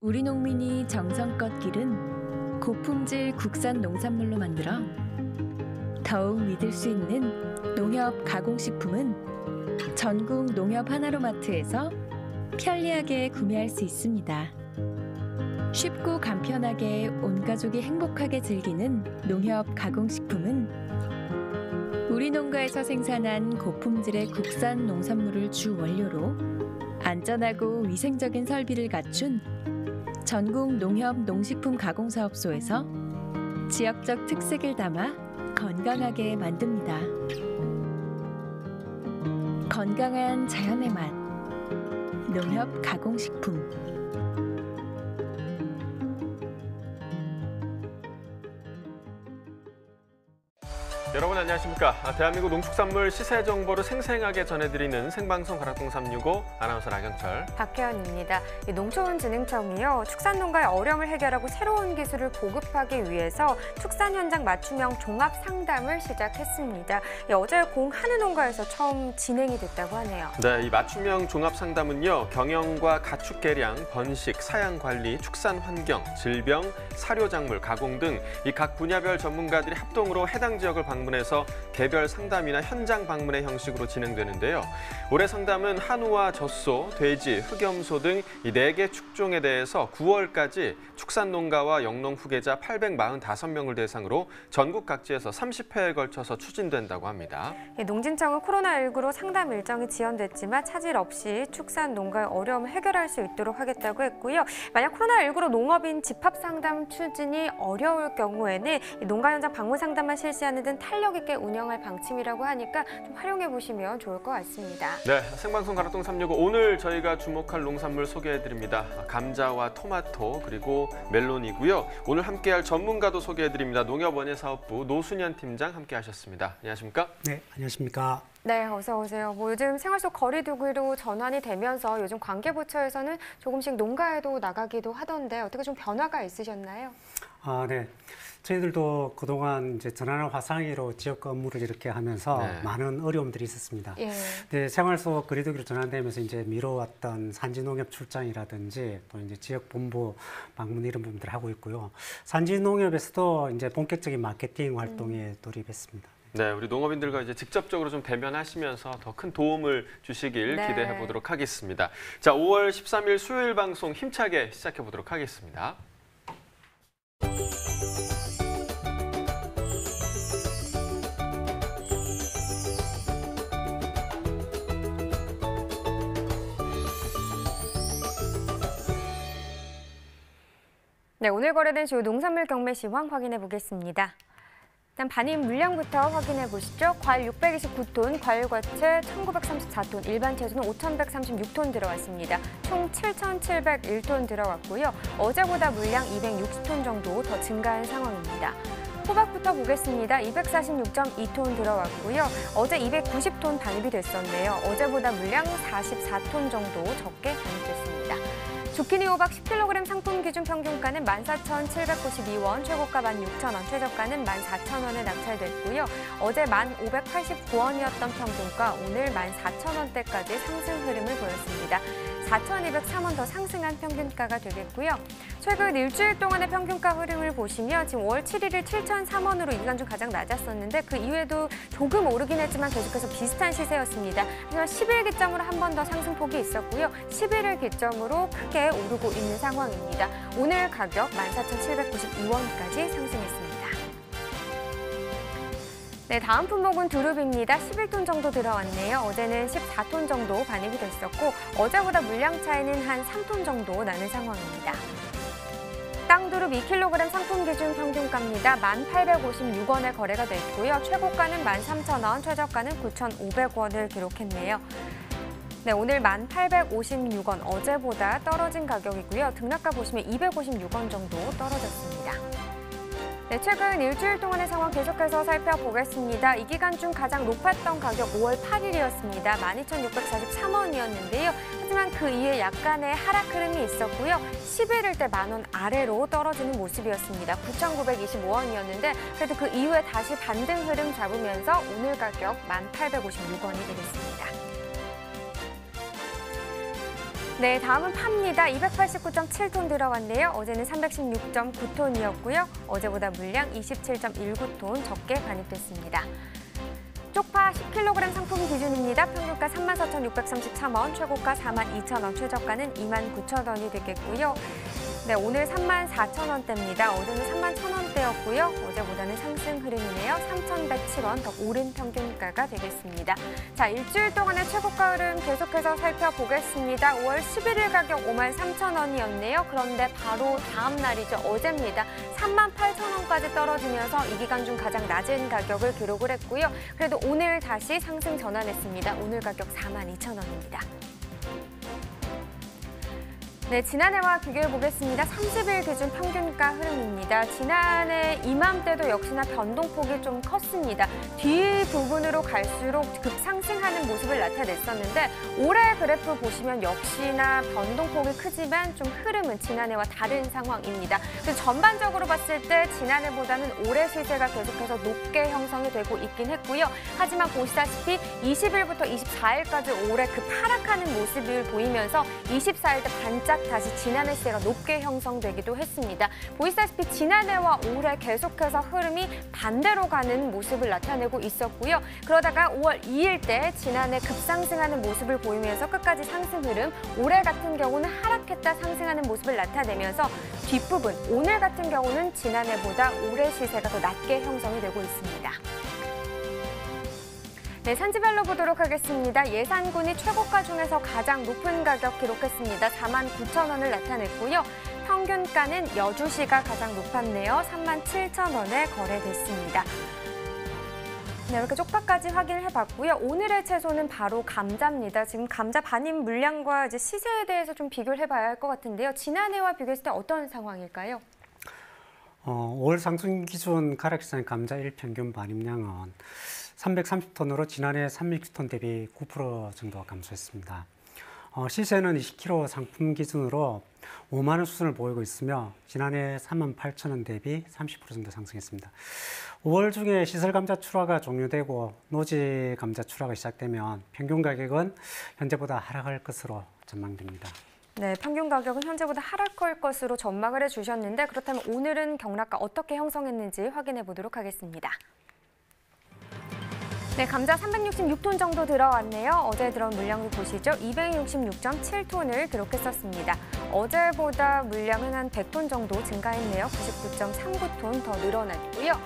우리 농민이 정성껏 기른 고품질 국산 농산물로 만들어 더욱 믿을 수 있는 농협 가공식품은 전국 농협 하나로마트에서 편리하게 구매할 수 있습니다. 쉽고 간편하게 온 가족이 행복하게 즐기는 농협 가공식품은 우리 농가에서 생산한 고품질의 국산 농산물을 주 원료로 안전하고 위생적인 설비를 갖춘 전국 농협 농식품 가공사업소에서 지역적 특색을 담아 건강하게 만듭니다. 건강한 자연의 맛, 농협 가공식품. 여러분 안녕하십니까? 대한민국 농축산물 시세 정보를 생생하게 전해드리는 생방송 가락동 365 아나운서 나경철, 박혜연입니다. 농촌진흥청이요, 축산농가의 어려움을 해결하고 새로운 기술을 보급하기 위해서 축산 현장 맞춤형 종합 상담을 시작했습니다. 어제 공 하느 농가에서 처음 진행이 됐다고 하네요. 네, 이 맞춤형 종합 상담은요, 경영과 가축 개량, 번식, 사양 관리, 축산 환경, 질병, 사료 작물, 가공 등 이 각 분야별 전문가들이 합동으로 해당 지역을 방문해서 개별 상담이나 현장 방문의 형식으로 진행되는데요. 올해 상담은 한우와 젖소, 돼지, 흑염소 등 이 4개 축종에 대해서 9월까지 축산농가와 영농 후계자 845명을 대상으로 전국 각지에서 30회에 걸쳐서 추진된다고 합니다. 농진청은 코로나19로 상담 일정이 지연됐지만 차질 없이 축산농가의 어려움을 해결할 수 있도록 하겠다고 했고요. 만약 코로나19로 농업인 집합상담 추진이 어려울 경우에는 농가 현장 방문 상담만 실시하는 등 탄력 있게 운영할 방침이라고 하니까 좀 활용해 보시면 좋을 것 같습니다. 네, 생방송 가락동 365 오늘 저희가 주목할 농산물 소개해드립니다. 감자와 토마토 그리고 멜론이고요. 오늘 함께할 전문가도 소개해드립니다. 농협원예사업부 노순현 팀장 함께하셨습니다. 안녕하십니까? 네, 안녕하십니까? 네, 어서 오세요. 요즘 생활 속 거리두기로 전환이 되면서 요즘 관계부처에서는 조금씩 농가에도 나가기도 하던데 어떻게 좀 변화가 있으셨나요? 네. 저희들도 그동안 이제 전환을 화상위로 지역 업무를 이렇게 하면서 많은 어려움들이 있었습니다. 네, 생활 속 거리두기로 전환되면서 이제 미뤄왔던 산지농협 출장이라든지 또 이제 지역 본부 방문 이런 부분들을 하고 있고요. 산지농협에서도 이제 본격적인 마케팅 활동에 돌입했습니다. 네, 우리 농업인들과 이제 직접적으로 좀 대면하시면서 더 큰 도움을 주시길 기대해 보도록 하겠습니다. 자, 5월 13일 수요일 방송 힘차게 시작해 보도록 하겠습니다. 네, 오늘 거래된 주요 농산물 경매 시황 확인해 보겠습니다. 일단 반입 물량부터 확인해 보시죠. 과일 629톤, 과일과채 1934톤, 일반 채소는 5136톤 들어왔습니다. 총 7701톤 들어왔고요. 어제보다 물량 260톤 정도 더 증가한 상황입니다. 호박부터 보겠습니다. 246.2톤 들어왔고요. 어제 290톤 반입이 됐었네요. 어제보다 물량 44톤 정도 적게 반입됐습니다. 주키니 호박 10kg 상품 기준 평균가는 14,792원, 최고가 16,000원, 최저가는 14,000원에 낙찰됐고요. 어제 1,589원이었던 평균가, 오늘 14,000원대까지 상승 흐름을 보였습니다. 4,203원 더 상승한 평균가가 되겠고요. 최근 일주일 동안의 평균가 흐름을 보시면 지금 5월 7일을 7,003원으로 이 기간 중 가장 낮았었는데 그 이후에도 조금 오르긴 했지만 계속해서 비슷한 시세였습니다. 하지만 10일 기점으로 한 번 더 상승폭이 있었고요. 11일 기점으로 크게 오르고 있는 상황입니다. 오늘 가격 14,792원까지 상승했습니다. 네, 다음 품목은 두릅입니다. 11톤 정도 들어왔네요. 어제는 14톤 정도 반입이 됐었고 어제보다 물량 차이는 한 3톤 정도 나는 상황입니다. 땅두릅 2kg 상품 기준 평균가입니다. 1,856원에 거래가 됐고요. 최고가는 13,000원, 최저가는 9,500원을 기록했네요. 네, 오늘 1,856원, 어제보다 떨어진 가격이고요. 등락가 보시면 256원 정도 떨어졌습니다. 네, 최근 일주일 동안의 상황 계속해서 살펴보겠습니다. 이 기간 중 가장 높았던 가격 5월 8일이었습니다. 12,643원이었는데요. 하지만 그 이후에 약간의 하락 흐름이 있었고요. 11일 때 10,000원 아래로 떨어지는 모습이었습니다. 9,925원이었는데 그래도 그 이후에 다시 반등 흐름 잡으면서 오늘 가격 1,856원이 되겠습니다. 네, 다음은 파입니다. 289.7톤 들어왔네요. 어제는 316.9톤이었고요. 어제보다 물량 27.19톤 적게 반입됐습니다. 쪽파 10kg 상품 기준입니다. 평균가 34,633원, 최고가 42,000원, 최저가는 29,000원이 되겠고요. 네, 오늘 34,000원대입니다. 어제는 31,000원대였고요. 어제보다는 상승 흐름이네요. 3,107원 더 오른 평균가가 되겠습니다. 자, 일주일 동안의 최고가 흐름 계속해서 살펴보겠습니다. 5월 11일 가격 53,000원이었네요. 그런데 바로 다음 날이죠. 어제입니다. 38,000원까지 떨어지면서 이 기간 중 가장 낮은 가격을 기록을 했고요. 그래도 오늘 다시 상승 전환했습니다. 오늘 가격 42,000원입니다. 네, 지난해와 비교해 보겠습니다. 30일 기준 평균가 흐름입니다. 지난해 이맘때도 역시나 변동폭이 좀 컸습니다. 뒤 부분으로 갈수록 급상승하는 모습을 나타냈었는데 올해 그래프 보시면 역시나 변동폭이 크지만 좀 흐름은 지난해와 다른 상황입니다. 그래서 전반적으로 봤을 때 지난해보다는 올해 시세가 계속해서 높게 형성이 되고 있긴 했고요. 하지만 보시다시피 20일부터 24일까지 올해 급 하락하는 모습을 보이면서 24일 때 반짝 다시 지난해 시세가 높게 형성되기도 했습니다. 보시다시피 지난해와 올해 계속해서 흐름이 반대로 가는 모습을 나타내고 있었고요. 그러다가 5월 2일 때 지난해 급상승하는 모습을 보이면서 끝까지 상승 흐름, 올해 같은 경우는 하락했다 상승하는 모습을 나타내면서 뒷부분, 오늘 같은 경우는 지난해보다 올해 시세가 더 낮게 형성이 되고 있습니다. 네, 산지별로 보도록 하겠습니다. 예산군이 최고가 중에서 가장 높은 가격 기록했습니다. 49,000원을 나타냈고요. 평균가는 여주시가 가장 높았네요. 37,000원에 거래됐습니다. 네, 이렇게 쪽파까지 확인을 해봤고요. 오늘의 채소는 바로 감자입니다. 지금 감자 반입 물량과 이제 시세에 대해서 좀 비교를 해봐야 할 것 같은데요. 지난해와 비교했을 때 어떤 상황일까요? 5월 상승 기준 가락시장 감자 일평균 반입량은 330톤으로 지난해 360톤 대비 9% 정도 감소했습니다. 시세는 20kg 상품 기준으로 5만 원 수준을 보이고 있으며 지난해 38,000원 대비 30% 정도 상승했습니다. 5월 중에 시설 감자 출하가 종료되고 노지 감자 출하가 시작되면 평균 가격은 현재보다 하락할 것으로 전망됩니다. 네, 평균 가격은 현재보다 하락할 것으로 전망을 해주셨는데 그렇다면 오늘은 경락가 어떻게 형성했는지 확인해 보도록 하겠습니다. 네, 감자 366톤 정도 들어왔네요. 어제 들어온 물량을 보시죠. 266.7톤을 기록했었습니다. 어제보다 물량은 한 100톤 정도 증가했네요. 99.39톤 더 늘어났고요.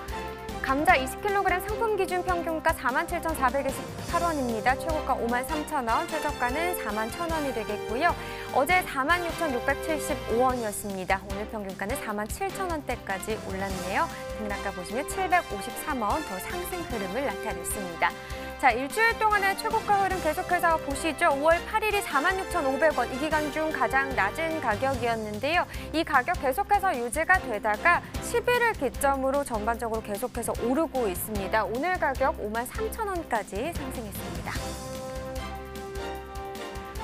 감자 20kg 상품 기준 평균가 47,428원입니다. 최고가 53,000원, 최저가는 41,000원이 되겠고요. 어제 46,675원이었습니다. 오늘 평균가는 47,000원대까지 올랐네요. 등락가 보시면 753원 더 상승 흐름을 나타냈습니다. 자, 일주일 동안의 최고가 흐름 계속해서 보시죠. 5월 8일이 46,500원, 이 기간 중 가장 낮은 가격이었는데요. 이 가격 계속해서 유지가 되다가 11일 기점으로 전반적으로 계속해서 오르고 있습니다. 오늘 가격 53,000원까지 상승했습니다.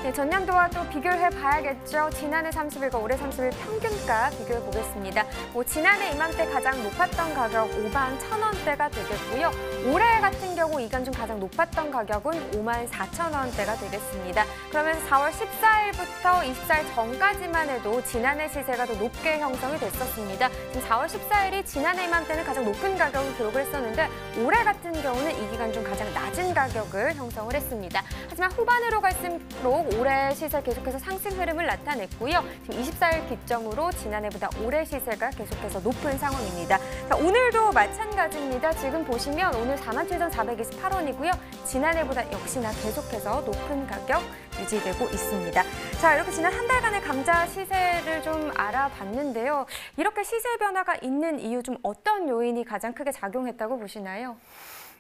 네, 전년도와 또 비교를 해봐야겠죠. 지난해 30일과 올해 30일 평균가 비교해 보겠습니다. 지난해 이맘때 가장 높았던 가격 51,000원대가 되겠고요. 올해 같은 경우 이간 중 가장 높았던 가격은 54,000원대가 되겠습니다. 그러면 4월 14일부터 24일 전까지만 해도 지난해 시세가 더 높게 형성이 됐었습니다. 지금 4월 14일이 지난해 이맘때는 가장 높은 가격을 기록을 했었는데 올해 같은 경우는 이 기간 중 가장 낮은 가격을 형성을 했습니다. 하지만 후반으로 갈수록 올해 시세 계속해서 상승 흐름을 나타냈고요. 지금 24일 기점으로 지난해보다 올해 시세가 계속해서 높은 상황입니다. 자, 오늘도 마찬가지입니다. 지금 보시면 오늘 47,428원이고요. 지난해보다 역시나 계속해서 높은 가격 유지되고 있습니다. 자, 이렇게 지난 한 달간의 감자 시세를 좀 알아봤는데요. 이렇게 시세 변화가 있는 이유 좀 어떤 요인이 가장 크게 작용했다고 보시나요?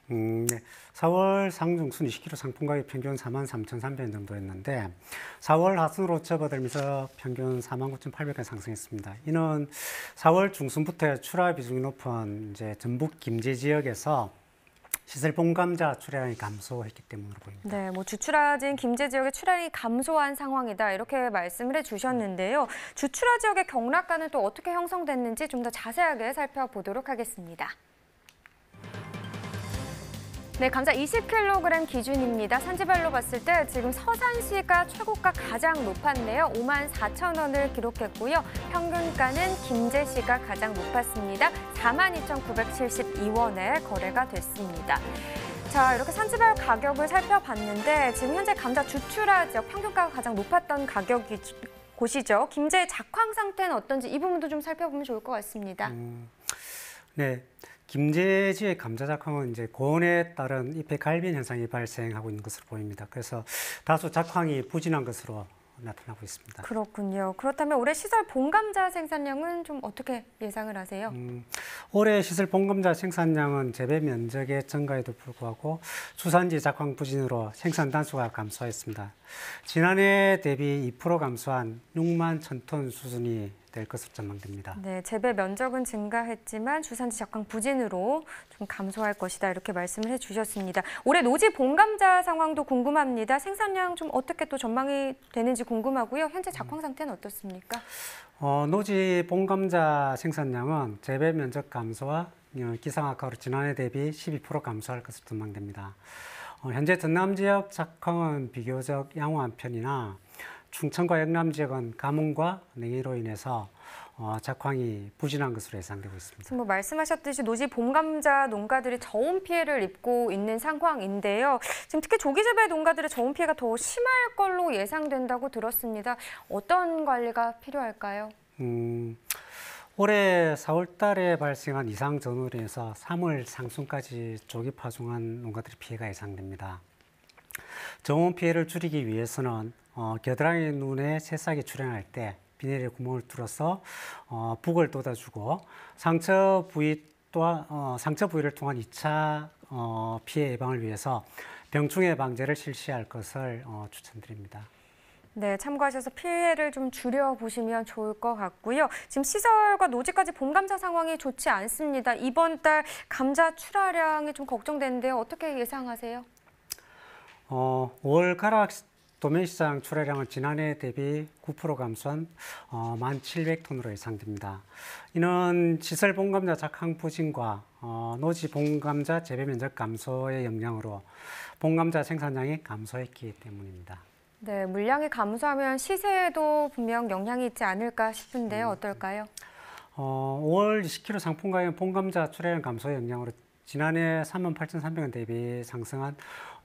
네. 4월 상중순 20kg 상품 가격 평균 43,300원 정도였는데 4월 하순으로 접어들면서 평균 49,800원 상승했습니다. 이는 4월 중순부터 출하 비중이 높은 이제 전북 김제 지역에서 시설 본감자 출하량이 감소했기 때문으로 보입니다. 네, 주출하진 김제 지역의 출하량이 감소한 상황이다 이렇게 말씀을 해주셨는데요. 주출하 지역의 경락가는 또 어떻게 형성됐는지 좀 더 자세하게 살펴보도록 하겠습니다. 네, 감자 20kg 기준입니다. 산지별로 봤을 때 지금 서산시가 최고가 가장 높았네요. 54,000원을 기록했고요. 평균가는 김제시가 가장 높았습니다. 42,972원에 거래가 됐습니다. 자, 이렇게 산지별 가격을 살펴봤는데 지금 현재 감자 주출하 지역 평균가가 가장 높았던 곳이죠. 김제 작황 상태는 어떤지 이 부분도 좀 살펴보면 좋을 것 같습니다. 네. 김제지의 감자 작황은 이제 고온에 따른 잎의 갈변 현상이 발생하고 있는 것으로 보입니다. 그래서 다소 작황이 부진한 것으로 나타나고 있습니다. 그렇군요. 그렇다면 올해 시설 봄감자 생산량은 좀 어떻게 예상을 하세요? 올해 시설 봄감자 생산량은 재배 면적의 증가에도 불구하고 수산지 작황 부진으로 생산 단수가 감소했습니다. 지난해 대비 2% 감소한 6만 1,000톤 수준이 될 것으로 전망됩니다. 네, 재배 면적은 증가했지만 주산지 작황 부진으로 좀 감소할 것이다 이렇게 말씀을 해주셨습니다. 올해 노지 봄감자 상황도 궁금합니다. 생산량 좀 어떻게 또 전망이 되는지 궁금하고요. 현재 작황 상태는 어떻습니까? 노지 봄감자 생산량은 재배 면적 감소와 기상 악화로 지난해 대비 12% 감소할 것으로 전망됩니다. 현재 전남 지역 작황은 비교적 양호한 편이나 충청과 영남 지역은 가뭄과 냉해로 인해서 작황이 부진한 것으로 예상되고 있습니다. 지금 뭐 말씀하셨듯이 노지 봄감자 농가들이 저온 피해를 입고 있는 상황인데요. 지금 특히 조기재배 농가들의 저온 피해가 더 심할 걸로 예상된다고 들었습니다. 어떤 관리가 필요할까요? 올해 4월 달에 발생한 이상 전후로 인해서 3월 상순까지 조기 파종한 농가들의 피해가 예상됩니다. 저온 피해를 줄이기 위해서는 겨드랑이 눈에 새싹이 출현할 때 비닐에 구멍을 뚫어서 북을 돋아주고 상처 부위를 통한 2차 피해 예방을 위해서 병충해 방제를 실시할 것을 추천드립니다. 네, 참고하셔서 피해를 좀 줄여보시면 좋을 것 같고요. 지금 시설과 노지까지 봄감자 상황이 좋지 않습니다. 이번 달 감자 출하량이 좀 걱정되는데요. 어떻게 예상하세요? 5월 가락 도매시장 출하량은 지난해 대비 9% 감소한 1,700톤으로 예상됩니다. 이는 시설 봄감자 작황 부진과 노지 봄감자 재배 면적 감소의 영향으로 봄감자 생산량이 감소했기 때문입니다. 네, 물량이 감소하면 시세에도 분명 영향이 있지 않을까 싶은데요. 어떨까요? 5월 20kg 상품 가격 봄감자 출하량 감소의 영향으로 지난해 38,300원 대비 상승한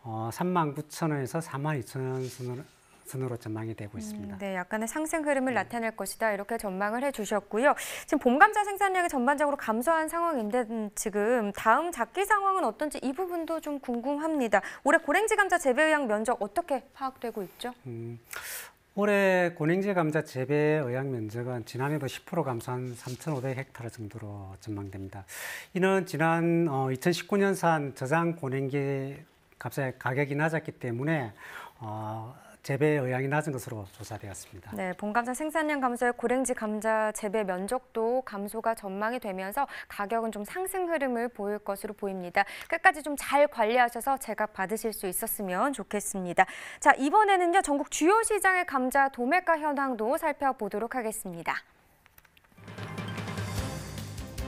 39,000원에서 42,000원 선으로 전망이 되고 있습니다. 네, 약간의 상승 흐름을 나타낼 것이다 이렇게 전망을 해주셨고요. 지금 봄감자 생산량이 전반적으로 감소한 상황인데 지금 다음 작기 상황은 어떤지 이 부분도 좀 궁금합니다. 올해 고랭지 감자 재배 의향 면적 어떻게 파악되고 있죠? 올해 고랭지 감자 재배 의향 면적은 지난해도 10% 감소한 3,500헥타르 정도로 전망됩니다. 이는 지난 2019년산 저장 고랭지 감자의 가격이 낮았기 때문에 재배 의향이 낮은 것으로 조사되었습니다. 네, 봄감자 생산량 감소에 고랭지 감자 재배 면적도 감소가 전망이 되면서 가격은 좀 상승 흐름을 보일 것으로 보입니다. 끝까지 좀 잘 관리하셔서 제값 받으실 수 있었으면 좋겠습니다. 자, 이번에는요, 전국 주요 시장의 감자 도매가 현황도 살펴보도록 하겠습니다.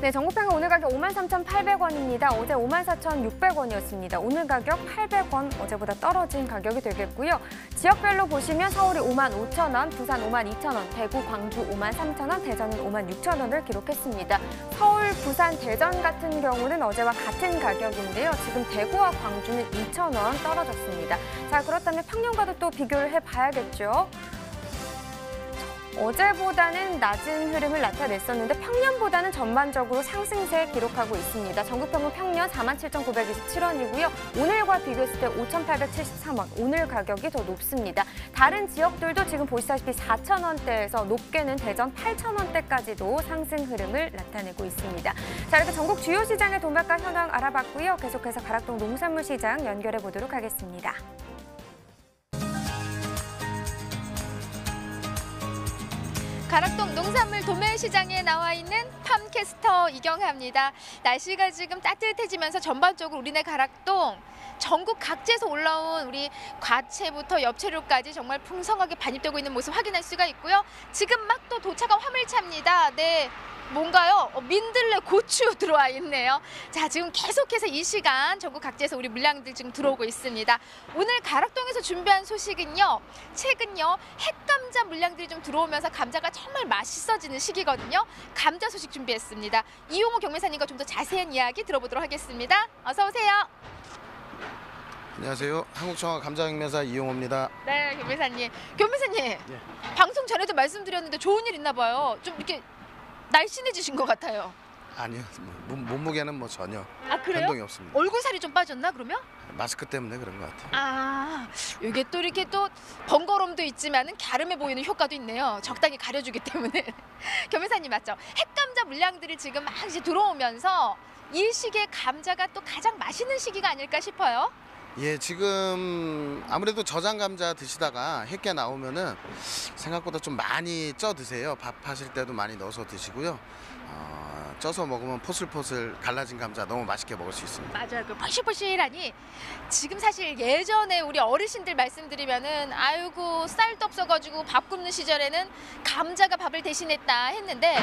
네, 전국평균 오늘 가격 53,800원입니다. 어제 54,600원이었습니다. 오늘 가격 800원, 어제보다 떨어진 가격이 되겠고요. 지역별로 보시면 서울이 55,000원, 부산 52,000원, 대구, 광주 53,000원, 대전은 56,000원을 기록했습니다. 서울, 부산, 대전 같은 경우는 어제와 같은 가격인데요. 지금 대구와 광주는 2,000원 떨어졌습니다. 자, 그렇다면 평년과도 또 비교를 해봐야겠죠. 어제보다는 낮은 흐름을 나타냈었는데 평년보다는 전반적으로 상승세 기록하고 있습니다. 전국평균 평년 47,927원이고요. 오늘과 비교했을 때 5,873원, 오늘 가격이 더 높습니다. 다른 지역들도 지금 보시다시피 4,000원대에서 높게는 대전 8,000원대까지도 상승 흐름을 나타내고 있습니다. 자, 이렇게 전국 주요 시장의 도매가 현황 알아봤고요. 계속해서 가락동 농산물 시장 연결해 보도록 하겠습니다. 가락동 농산물 도매시장에 나와 있는 팜캐스터 이경하입니다. 날씨가 지금 따뜻해지면서 전반적으로 우리네 가락동 전국 각지에서 올라온 우리 과채부터 엽채류까지 정말 풍성하게 반입되고 있는 모습 확인할 수가 있고요. 지금 막 또 도착한 화물차입니다. 네, 뭔가요? 민들레 고추 들어와 있네요. 자, 지금 계속해서 이 시간 전국 각지에서 우리 물량들 지금 들어오고 있습니다. 오늘 가락동에서 준비한 소식은요. 최근요. 핵감자 물량들이 좀 들어오면서 감자가 정말 맛있어지는 시기거든요. 감자 소식 준비했습니다. 이용호 경매사님과 좀 더 자세한 이야기 들어보도록 하겠습니다. 어서 오세요. 안녕하세요. 한국청화 감자경매사 이용호입니다. 네, 경매사님. 경매사님, 예. 방송 전에도 말씀드렸는데 좋은 일 있나 봐요. 좀 이렇게 날씬해지신 것 같아요. 아니요. 몸무게는 뭐 전혀 아, 그래요? 변동이 없습니다. 얼굴 살이 좀 빠졌나 그러면? 마스크 때문에 그런 것 같아요. 아, 이게 또 이렇게 또 번거로움도 있지만은 갸름해 보이는 효과도 있네요. 적당히 가려주기 때문에. 경매사님 맞죠? 핵감자 물량들이 지금 막 이제 들어오면서 이 시기에 감자가 또 가장 맛있는 시기가 아닐까 싶어요. 예, 지금 아무래도 저장 감자 드시다가 햇게 나오면은 생각보다 좀 많이 쪄 드세요. 밥 하실 때도 많이 넣어서 드시고요. 쪄서 먹으면 포슬포슬 갈라진 감자 너무 맛있게 먹을 수 있습니다. 맞아요. 그 포실포실하니 지금 사실 예전에 우리 어르신들 말씀드리면은 아이고 쌀도 없어가지고 밥 굽는 시절에는 감자가 밥을 대신했다 했는데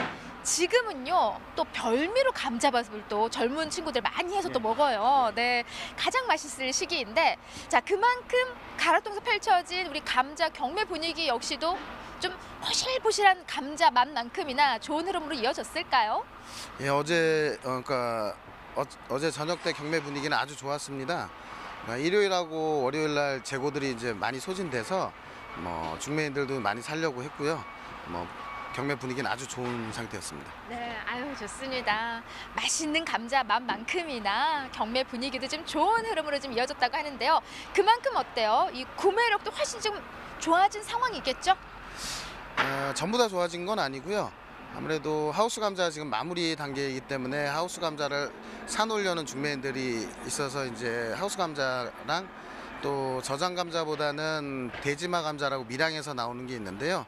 지금은요 또 별미로 감자밥을 또 젊은 친구들 많이 해서 또 먹어요. 네, 가장 맛있을 시기인데 자 그만큼 가락동에서 펼쳐진 우리 감자 경매 분위기 역시도 좀 포실포실한 감자 맛만큼이나 좋은 흐름으로 이어졌을까요? 예, 어제 저녁 때 경매 분위기는 아주 좋았습니다. 일요일하고 월요일 날 재고들이 이제 많이 소진돼서 중매인들도 많이 살려고 했고요. 경매 분위기는 아주 좋은 상태였습니다. 네, 아유 좋습니다. 맛있는 감자 맛만큼이나 경매 분위기도 좀 좋은 흐름으로 좀 이어졌다고 하는데요. 그만큼 어때요? 이 구매력도 훨씬 좀 좋아진 상황이겠죠? 전부 다 좋아진 건 아니고요. 아무래도 하우스 감자 지금 마무리 단계이기 때문에 하우스 감자를 사놓으려는 중매인들이 있어서 이제 하우스 감자랑 또 저장 감자보다는 대지마 감자라고 밀양에서 나오는 게 있는데요.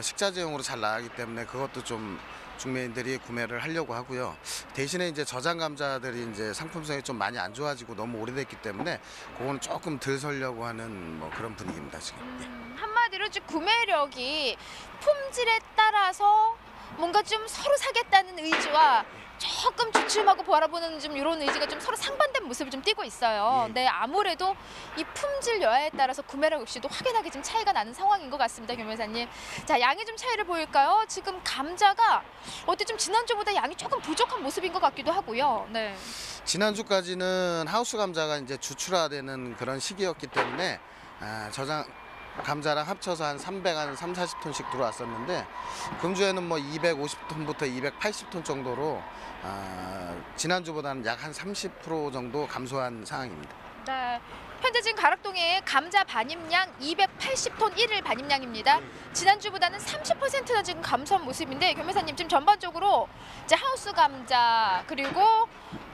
식자재용으로 잘 나가기 때문에 그것도 좀 중매인들이 구매를 하려고 하고요. 대신에 이제 저장 감자들이 이제 상품성이 좀 많이 안 좋아지고 너무 오래됐기 때문에 그거는 조금 덜 설려고 하는 그런 분위기입니다 지금. 한마디로 좀 구매력이 품질에 따라서 뭔가 좀 서로 사겠다는 의지와 조금 주춤하고 바라보는 좀 이런 의지가 좀 서로 상반된 모습을 좀 띠고 있어요. 네, 아무래도 이 품질 여하에 따라서 구매력 역시도 확연하게 좀 차이가 나는 상황인 것 같습니다, 경매사님. 자, 양이 좀 차이를 보일까요? 지금 감자가 어때 좀 지난주보다 양이 조금 부족한 모습인 것 같기도 하고요. 네. 지난주까지는 하우스 감자가 이제 주출화되는 그런 시기였기 때문에 저장 감자랑 합쳐서 한 340톤씩 들어왔었는데 금주에는 250톤부터 280톤 정도로 지난주보다는 약 한 30% 정도 감소한 상황입니다. 네. 현재 지금 가락동의 감자 반입량 280톤 1일 반입량입니다. 지난주보다는 30%나 지금 감소한 모습인데 경매사님 지금 전반적으로 이제 하우스 감자 그리고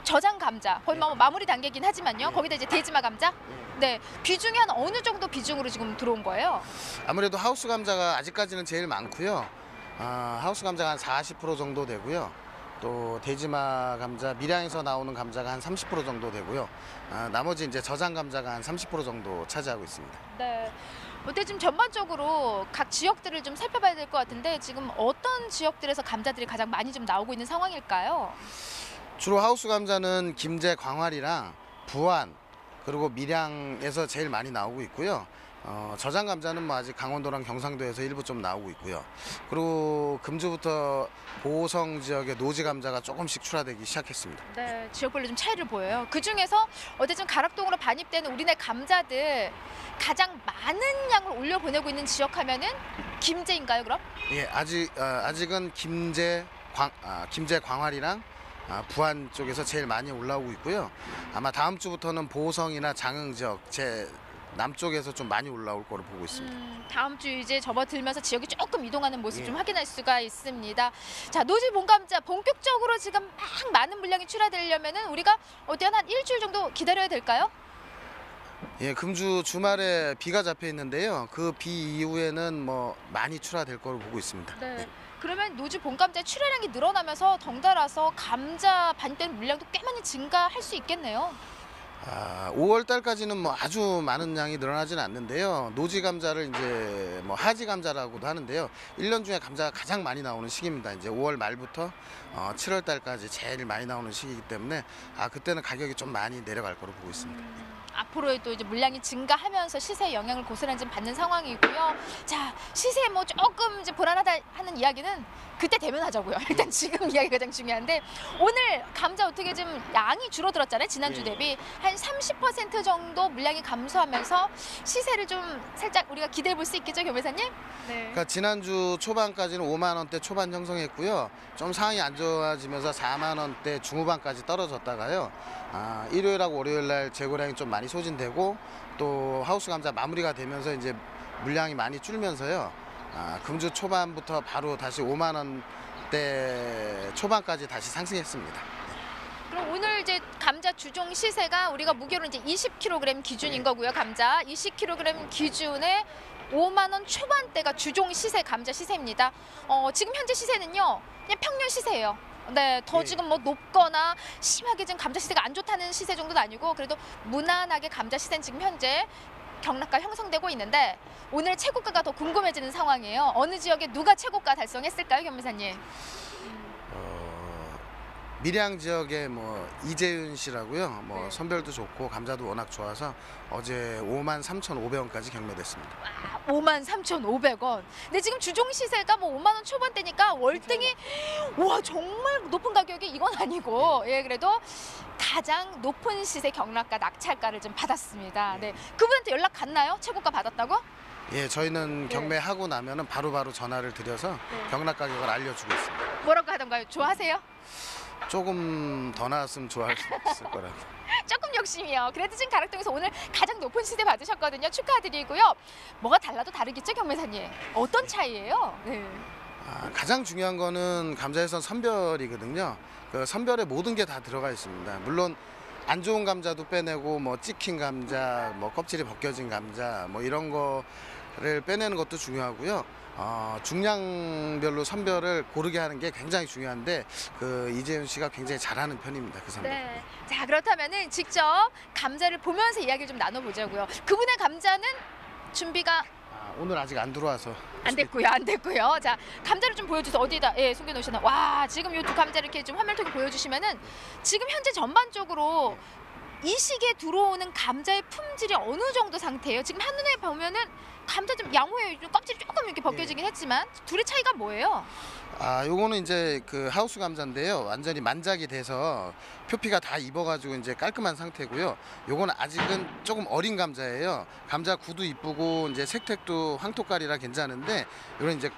저장 감자 거의 마무리 단계긴 하지만요. 거기다 이제 대지마 감자 네, 비중이 한 어느 정도 비중으로 지금 들어온 거예요? 아무래도 하우스 감자가 아직까지는 제일 많고요. 하우스 감자가 한 40% 정도 되고요. 또 대지마 감자, 밀양에서 나오는 감자가 한 30% 정도 되고요. 나머지 이제 저장 감자가 한 30% 정도 차지하고 있습니다. 네. 어때 지금 전반적으로 각 지역들을 좀 살펴봐야 될 것 같은데 지금 어떤 지역들에서 감자들이 가장 많이 좀 나오고 있는 상황일까요? 주로 하우스 감자는 김제, 광활이랑 부안 그리고 밀양에서 제일 많이 나오고 있고요. 저장 감자는 아직 강원도랑 경상도에서 일부 좀 나오고 있고요. 그리고 금주부터 보성 지역의 노지 감자가 조금씩 출하되기 시작했습니다. 네, 지역별로 좀 차이를 보여요. 그 중에서 어제 좀 가락동으로 반입되는 우리네 감자들 가장 많은 양을 올려 보내고 있는 지역하면은 김제인가요, 그럼? 예, 아직은 김제, 광활이랑 부안 쪽에서 제일 많이 올라오고 있고요. 아마 다음 주부터는 보성이나 장흥 지역 남쪽에서 좀 많이 올라올 거로 보고 있습니다. 다음 주 이제 접어들면서 지역이 조금 이동하는 모습 좀 확인할 수가 있습니다. 자, 노지 본감자 본격적으로 지금 막 많은 물량이 출하되려면은 우리가 한 일주일 정도 기다려야 될까요? 예, 금주 주말에 비가 잡혀 있는데요. 그 비 이후에는 많이 출하될 거로 보고 있습니다. 네. 그러면 노지 본감자 출하량이 늘어나면서 덩달아서 감자 반입되는 물량도 꽤 많이 증가할 수 있겠네요. 5월 달까지는 뭐 아주 많은 양이 늘어나지는 않는데요. 노지 감자를 이제 뭐 하지 감자라고도 하는데요. 1년 중에 감자가 가장 많이 나오는 시기입니다. 이제 5월 말부터 7월 달까지 제일 많이 나오는 시기이기 때문에 그때는 가격이 좀 많이 내려갈 거로 보고 있습니다. 앞으로도 이제 물량이 증가하면서 시세에 영향을 고스란히 좀 받는 상황이고요. 자, 시세 뭐 조금 이제 불안하다 하는 이야기는 그때 되면 하자고요. 일단 지금 이야기가 가장 중요한데 오늘 감자 어떻게 좀 양이 줄어들었잖아요. 지난주 대비 한 30% 정도 물량이 감소하면서 시세를 좀 살짝 우리가 기대해 볼 수 있겠죠, 교매사님? 네. 그러니까 지난주 초반까지는 5만 원대 초반 형성했고요. 좀 상황이 안 좋아지면서 4만 원대 중후반까지 떨어졌다가요. 일요일하고 월요일 날 재고량이 좀 많이 소진되고 또 하우스 감자 마무리가 되면서 이제 물량이 많이 줄면서요. 금주 초반부터 바로 다시 5만 원대 초반까지 다시 상승했습니다. 그럼 오늘 이제 감자 주종 시세가 우리가 무게로 이제 20kg 기준인 거고요. 감자 20kg 기준에 5만 원 초반대가 주종 시세 감자 시세입니다. 지금 현재 시세는요. 그냥 평년 시세예요. 네, 더 지금 뭐 높거나 심하게 지금 감자 시세가 안 좋다는 시세 정도는 아니고 그래도 무난하게 감자 시세는 지금 현재 경락가 형성되고 있는데 오늘 최고가가 더 궁금해지는 상황이에요. 어느 지역에 누가 최고가 달성했을까요, 겸매사님? 밀양 지역에 뭐 이재윤 씨라고요. 뭐 선별도 좋고 감자도 워낙 좋아서 어제 53,500원까지 경매됐습니다. 53,500원. 근데 지금 주종 시세가 뭐 5만 원 초반대니까 월등히 와 정말 높은 가격이 이건 아니고 예 그래도 가장 높은 시세 경락가 낙찰가를 좀 받았습니다. 네, 그분한테 연락 갔나요? 최고가 받았다고? 예, 저희는 경매하고 나면은 바로바로 전화를 드려서 경락 가격을 알려주고 있습니다. 뭐라고 하던가요? 좋아하세요? 조금 더 나왔으면 좋았을 거라고. 조금 욕심이요. 그래도 지금 가락동에서 오늘 가장 높은 시세 받으셨거든요. 축하드리고요. 뭐가 달라도 다르겠죠, 경매사님? 어떤 차이예요? 네. 가장 중요한 거는 감자에선 선별이거든요. 그 선별에 모든 게 다 들어가 있습니다. 물론 안 좋은 감자도 빼내고 뭐 찍힌 감자, 뭐 껍질이 벗겨진 감자, 뭐 이런 거를 빼내는 것도 중요하고요. 중량별로 선별을 고르게 하는 게 굉장히 중요한데 그 이재윤 씨가 굉장히 잘하는 편입니다. 그 선별. 네. 자, 그렇다면은 직접 감자를 보면서 이야기를 좀 나눠보자고요. 그분의 감자는 준비가 오늘 아직 안 들어와서 안 됐고요. 자, 감자를 좀 보여주세요. 어디다 숨겨놓으시나? 와, 지금 이 두 감자를 이렇게 좀 화면을 통해 보여주시면은 지금 현재 전반적으로 이 시기에 들어오는 감자의 품질이 어느 정도 상태예요? 지금 한눈에 보면은 감자 좀 양호해요. 껍질이 조금 이렇게 벗겨지긴 했지만 둘의 차이가 뭐예요? 요거는 이제 그 하우스 감자인데요. 완전히 만작이 돼서 표피가 다 입어가지고 이제 깔끔한 상태고요. 요거는 아직은 조금 어린 감자예요. 감자 구도 이쁘고 이제 색택도 황토깔이라 괜찮은데 이런 이제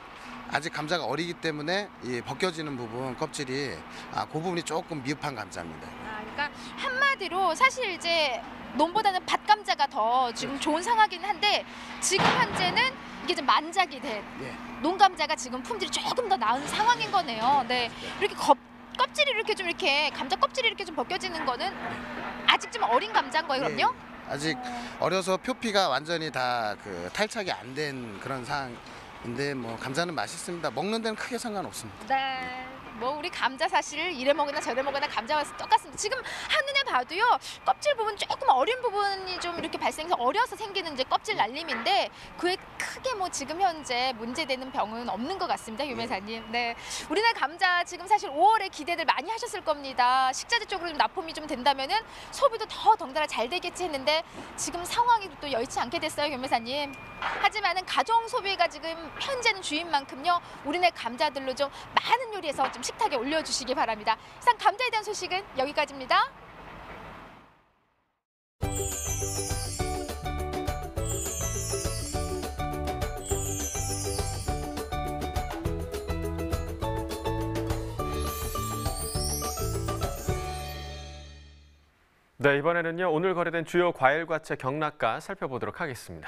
아직 감자가 어리기 때문에 이 벗겨지는 부분 껍질이 그 부분이 조금 미흡한 감자입니다. 그러니까 한마디로 사실 이제 논보다는 밭 감자가 더 지금 좋은 상황이긴 한데 지금 현재는 이게 좀 만작이 된 논 감자가 지금 품질이 조금 더 나은 상황인 거네요. 네, 이렇게 껍질이 이렇게 좀 이렇게 감자 껍질이 이렇게 좀 벗겨지는 거는 아직 좀 어린 감자인 거예요, 그럼요? 아직 어려서 표피가 완전히 다 그 탈착이 안 된 그런 상황인데 뭐 감자는 맛있습니다. 먹는 데는 크게 상관없습니다. 네. 뭐 우리 감자 사실 이래 먹으나 저래 먹으나 감자가 똑같습니다. 지금 한눈에 봐도요 껍질 부분 조금 어린 부분이 좀 이렇게 발생해서 어려서 생기는 이제 껍질 날림인데 그에 크게 뭐 지금 현재 문제되는 병은 없는 것 같습니다, 유매사님. 네, 우리나라 감자 지금 사실 5월에 기대들 많이 하셨을 겁니다. 식자재 쪽으로 좀 납품이 좀 된다면은 소비도 더 덩달아 잘 되겠지 했는데 지금 상황이 또 여의치 않게 됐어요, 유매사님. 하지만은 가정 소비가 지금 현재는 주인 만큼요 우리나라 감자들로 좀 많은 요리에서 좀 식탁에 올려주시기 바랍니다. 이상 감자에 대한 소식은 여기까지입니다. 네, 이번에는요 오늘 거래된 주요 과일과채 경락가 살펴보도록 하겠습니다.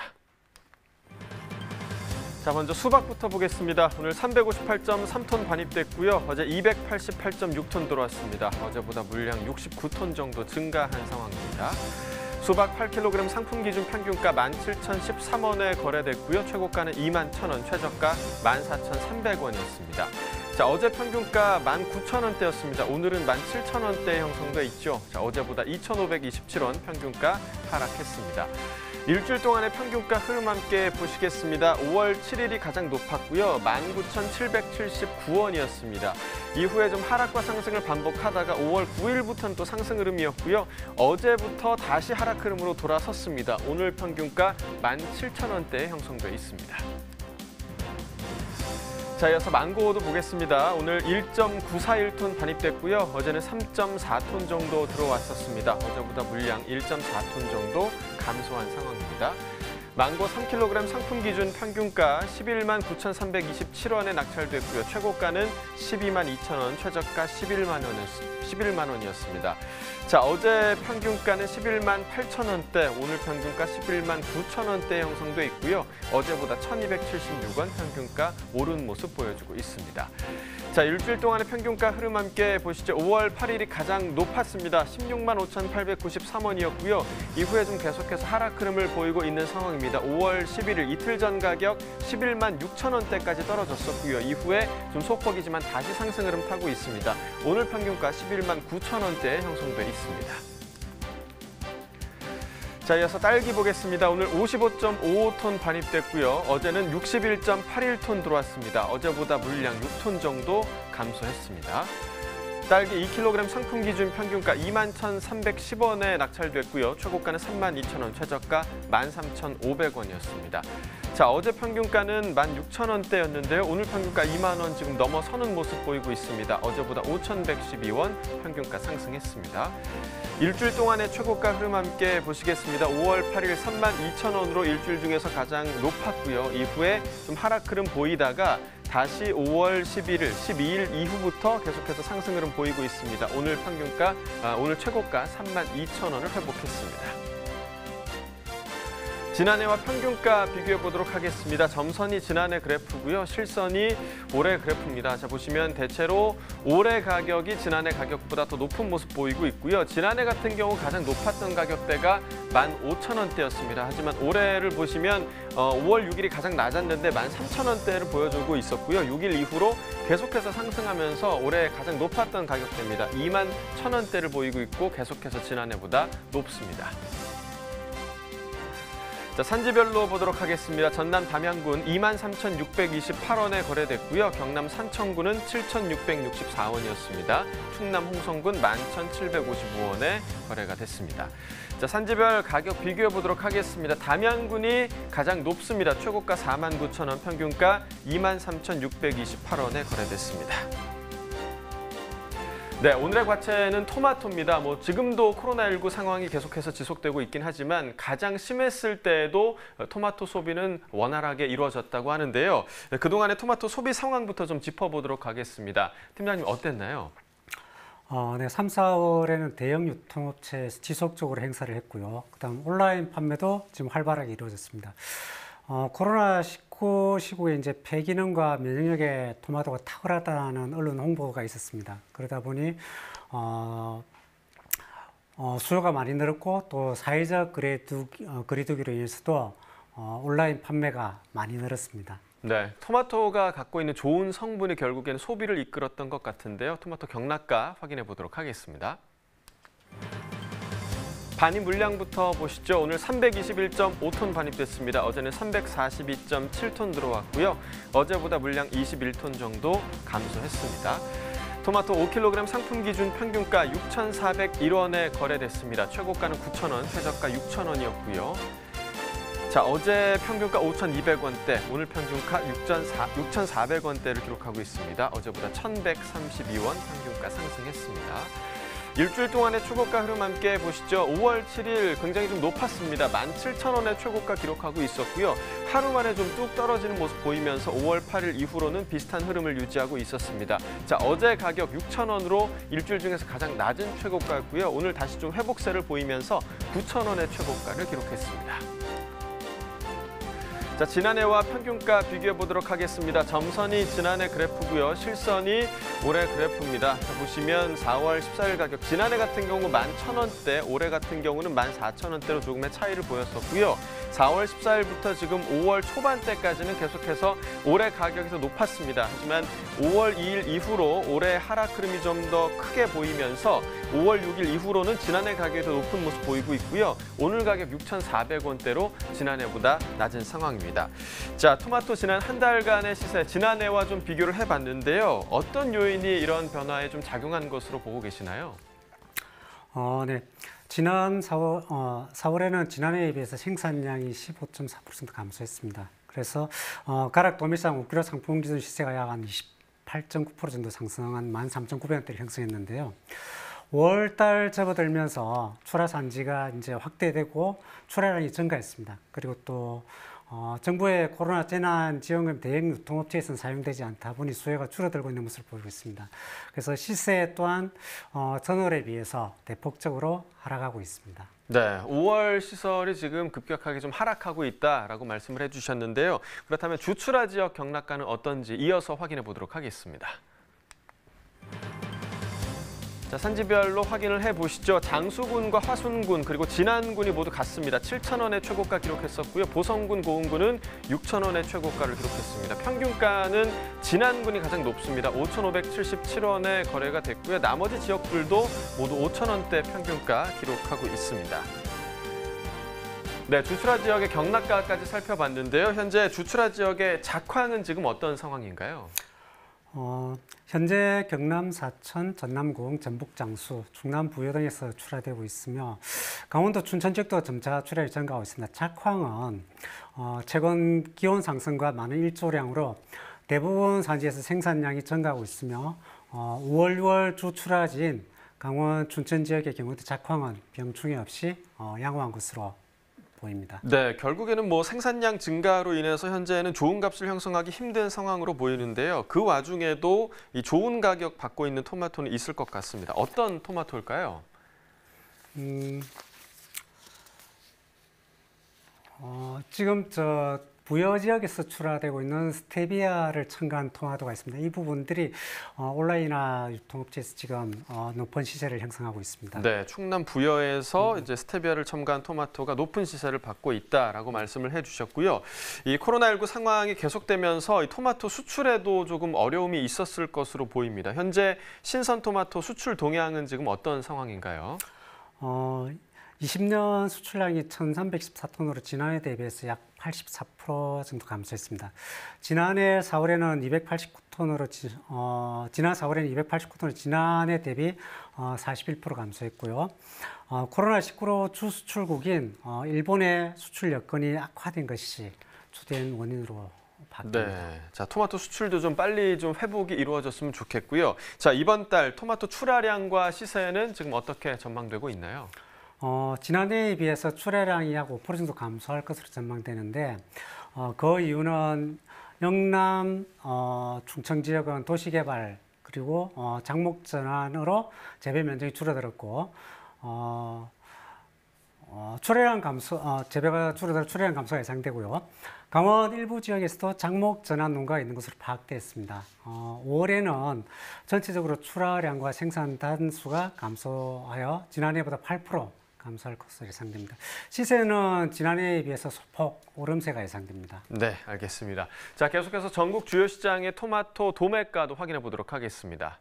자, 먼저 수박부터 보겠습니다. 오늘 358.3톤 반입됐고요. 어제 288.6톤 들어왔습니다. 어제보다 물량 69톤 정도 증가한 상황입니다. 수박 8kg 상품 기준 평균가 17,013원에 거래됐고요. 최고가는 21,000원, 최저가 14,300원이었습니다. 자, 어제 평균가 19,000원대였습니다. 오늘은 17,000원대 형성돼 있죠. 자, 어제보다 2,527원 평균가 하락했습니다. 일주일 동안의 평균가 흐름 함께 보시겠습니다. 5월 7일이 가장 높았고요. 19,779원이었습니다. 이후에 좀 하락과 상승을 반복하다가 5월 9일부터는 또 상승 흐름이었고요. 어제부터 다시 하락 흐름으로 돌아섰습니다. 오늘 평균가 17,000원대에 형성돼 있습니다. 자, 이어서 망고도 보겠습니다. 오늘 1.941톤 반입됐고요. 어제는 3.4톤 정도 들어왔었습니다. 어제보다 물량 1.4톤 정도 감소한 상황입니다. 망고 3kg 상품 기준 평균가 11만 9,327원에 낙찰됐고요. 최고가는 12만 2천원, 최저가 11만 원이었습니다. 자, 어제 평균가는 11만 8천원대, 오늘 평균가 11만 9천원대 형성돼 있고요. 어제보다 1,276원 평균가 오른 모습 보여주고 있습니다. 자, 일주일 동안의 평균가 흐름 함께 보시죠. 5월 8일이 가장 높았습니다. 16만 5,893원이었고요. 이후에 좀 계속해서 하락 흐름을 보이고 있는 상황입니다. 5월 11일 이틀 전 가격 11만 6천 원대까지 떨어졌었고요. 이후에 좀 소폭이지만 다시 상승 흐름 타고 있습니다. 오늘 평균가 11만 9천 원대에 형성돼 있습니다. 자, 이어서 딸기 보겠습니다. 오늘 55.55톤 반입됐고요. 어제는 61.81톤 들어왔습니다. 어제보다 물량 6톤 정도 감소했습니다. 딸기 2kg 상품 기준 평균가 21,310원에 낙찰됐고요. 최고가는 32,000원, 최저가 13,500원이었습니다. 자, 어제 평균가는 16,000원대였는데요. 오늘 평균가 2만 원 지금 넘어서는 모습 보이고 있습니다. 어제보다 5,112원 평균가 상승했습니다. 일주일 동안의 최고가 흐름 함께 보시겠습니다. 5월 8일 32,000원으로 일주일 중에서 가장 높았고요. 이후에 좀 하락 흐름 보이다가 다시 5월 11일, 12일 이후부터 계속해서 상승 흐름 보이고 있습니다. 오늘 평균가, 오늘 최고가 32,000원을 회복했습니다. 지난해와 평균가 비교해 보도록 하겠습니다. 점선이 지난해 그래프고요. 실선이 올해 그래프입니다. 자, 보시면 대체로 올해 가격이 지난해 가격보다 더 높은 모습 보이고 있고요. 지난해 같은 경우 가장 높았던 가격대가 15,000원대였습니다. 하지만 올해를 보시면 5월 6일이 가장 낮았는데 13,000원대를 보여주고 있었고요. 6일 이후로 계속해서 상승하면서 올해 가장 높았던 가격대입니다. 21,000원대를 보이고 있고 계속해서 지난해보다 높습니다. 자, 산지별로 보도록 하겠습니다. 전남 담양군 23,628원에 거래됐고요. 경남 산청군은 7,664원이었습니다. 충남 홍성군 11,755원에 거래가 됐습니다. 자, 산지별 가격 비교해 보도록 하겠습니다. 담양군이 가장 높습니다. 최고가 49,000원, 평균가 23,628원에 거래됐습니다. 네, 오늘의 과체는 토마토입니다. 지금도 코로나19 상황이 계속해서 지속되고 있긴 하지만 가장 심했을 때에도 토마토 소비는 원활하게 이루어졌다고 하는데요. 그동안의 토마토 소비 상황부터 좀 짚어보도록 하겠습니다. 팀장님 어땠나요? 네, 3, 4월에는 대형 유통업체에서 지속적으로 행사를 했고요. 그다음 온라인 판매도 지금 활발하게 이루어졌습니다. 코로나19 시국에 이제 폐기능과 면역력의 토마토가 탁월하다는 언론 홍보가 있었습니다. 그러다 보니 수요가 많이 늘었고 또 사회적 거리두기로 인해서도 온라인 판매가 많이 늘었습니다. 네, 토마토가 갖고 있는 좋은 성분이 결국에는 소비를 이끌었던 것 같은데요. 토마토 경락가 확인해 보도록 하겠습니다. 반입 물량부터 보시죠. 오늘 321.5톤 반입됐습니다. 어제는 342.7톤 들어왔고요. 어제보다 물량 21톤 정도 감소했습니다. 토마토 5kg 상품 기준 평균가 6,401원에 거래됐습니다. 최고가는 9,000원, 최저가 6,000원이었고요. 자, 어제 평균가 5,200원대, 오늘 평균가 6,400원대를 기록하고 있습니다. 어제보다 1,132원 평균가 상승했습니다. 일주일 동안의 최고가 흐름 함께 보시죠. 5월 7일 굉장히 좀 높았습니다. 17,000원의 최고가 기록하고 있었고요. 하루 만에 좀 뚝 떨어지는 모습 보이면서 5월 8일 이후로는 비슷한 흐름을 유지하고 있었습니다. 자, 어제 가격 6,000원으로 일주일 중에서 가장 낮은 최고가였고요. 오늘 다시 좀 회복세를 보이면서 9,000원의 최고가를 기록했습니다. 자, 지난해와 평균가 비교해 보도록 하겠습니다. 점선이 지난해 그래프고요. 실선이 올해 그래프입니다. 자, 보시면 4월 14일 가격 지난해 같은 경우 11,000원대, 올해 같은 경우는 14,000원대로 조금의 차이를 보였었고요. 4월 14일부터 지금 5월 초반대까지는 계속해서 올해 가격에서 높았습니다. 하지만 5월 2일 이후로 올해 하락 흐름이 좀 더 크게 보이면서 5월 6일 이후로는 지난해 가격이 더 높은 모습 보이고 있고요. 오늘 가격 6,400원대로 지난해보다 낮은 상황입니다. 자, 토마토 지난 한 달간의 시세, 지난해와 좀 비교를 해봤는데요. 어떤 요인이 이런 변화에 좀 작용한 것으로 보고 계시나요? 네. 지난 4월에는 지난해에 비해서 생산량이 15.4% 감소했습니다. 그래서 가락 도매시장 5kg 상품 기준 시세가 약 한 28.9% 정도 상승한 13,900원대를 형성했는데요. 5월달 접어들면서 출하 산지가 이제 확대되고 출하량이 증가했습니다. 그리고 또 정부의 코로나 재난 지원금 대행 유통업체에서는 사용되지 않다 보니 수요가 줄어들고 있는 모습을 보이고 있습니다. 그래서 시세 또한 전월에 비해서 대폭적으로 하락하고 있습니다. 네, 5월 시설이 지금 급격하게 좀 하락하고 있다라고 말씀을 해주셨는데요. 그렇다면 주출하 지역 경락가는 어떤지 이어서 확인해 보도록 하겠습니다. 자, 산지별로 확인을 해보시죠. 장수군과 화순군 그리고 진안군이 모두 같습니다. 7,000원의 최고가 기록했었고요. 보성군, 고흥군은 6,000원의 최고가를 기록했습니다. 평균가는 진안군이 가장 높습니다. 5,577원에 거래가 됐고요. 나머지 지역들도 모두 5,000원대 평균가 기록하고 있습니다. 네, 주출하 지역의 경락가까지 살펴봤는데요. 현재 주출하 지역의 작황은 지금 어떤 상황인가요? 현재 경남 사천, 전남 고흥, 전북 장수, 충남 부여 등에서 출하되고 있으며 강원도 춘천 지역도 점차 출하를 증가하고 있습니다. 작황은 최근 기온 상승과 많은 일조량으로 대부분 산지에서 생산량이 증가하고 있으며 5월, 6월 주 출하지인 강원 춘천 지역의 경우도 작황은 병충해 없이 양호한 것으로 보입니다. 네, 결국에는 뭐 생산량 증가로 인해서 현재는 좋은 값을 형성하기 힘든 상황으로 보이는데요. 그 와중에도 이 좋은 가격 받고 있는 토마토는 있을 것 같습니다. 어떤 토마토일까요? 지금 부여 지역에서 출하되고 있는 스테비아를 첨가한 토마토가 있습니다. 이 부분들이 온라인이나 유통업체에서 지금 높은 시세를 형성하고 있습니다. 네, 충남 부여에서 이제 스테비아를 첨가한 토마토가 높은 시세를 받고 있다라고 말씀을 해주셨고요. 이 코로나19 상황이 계속되면서 이 토마토 수출에도 조금 어려움이 있었을 것으로 보입니다. 현재 신선 토마토 수출 동향은 지금 어떤 상황인가요? 20년 수출량이 1,314톤으로 지난해 대비해서 약 84% 정도 감소했습니다. 지난해 4월에는 289톤으로 지난 4월에는 289톤으로 지난해 대비 41% 감소했고요. 코로나19로 주수출국인 일본의 수출 여건이 악화된 것이 주된 원인으로 바뀝니다. 네, 자, 토마토 수출도 좀 빨리 좀 회복이 이루어졌으면 좋겠고요. 자, 이번 달 토마토 출하량과 시세는 지금 어떻게 전망되고 있나요? 지난해에 비해서 출하량이 약 5% 정도 감소할 것으로 전망되는데 그 이유는 영남, 충청 지역은 도시개발 그리고 작목 전환으로 재배 면적이 줄어들었고 출하량 감소, 재배가 줄어들어 출하량 감소가 예상되고요. 강원 일부 지역에서도 작목 전환 농가가 있는 것으로 파악됐습니다. 5월에는 전체적으로 출하량과 생산 단수가 감소하여 지난해보다 8% 감소할 것으로 예상됩니다. 시세는 지난해에 비해서 소폭 오름세가 예상됩니다. 네, 알겠습니다. 자, 계속해서 전국 주요 시장의 토마토 도매가도 확인해 보도록 하겠습니다.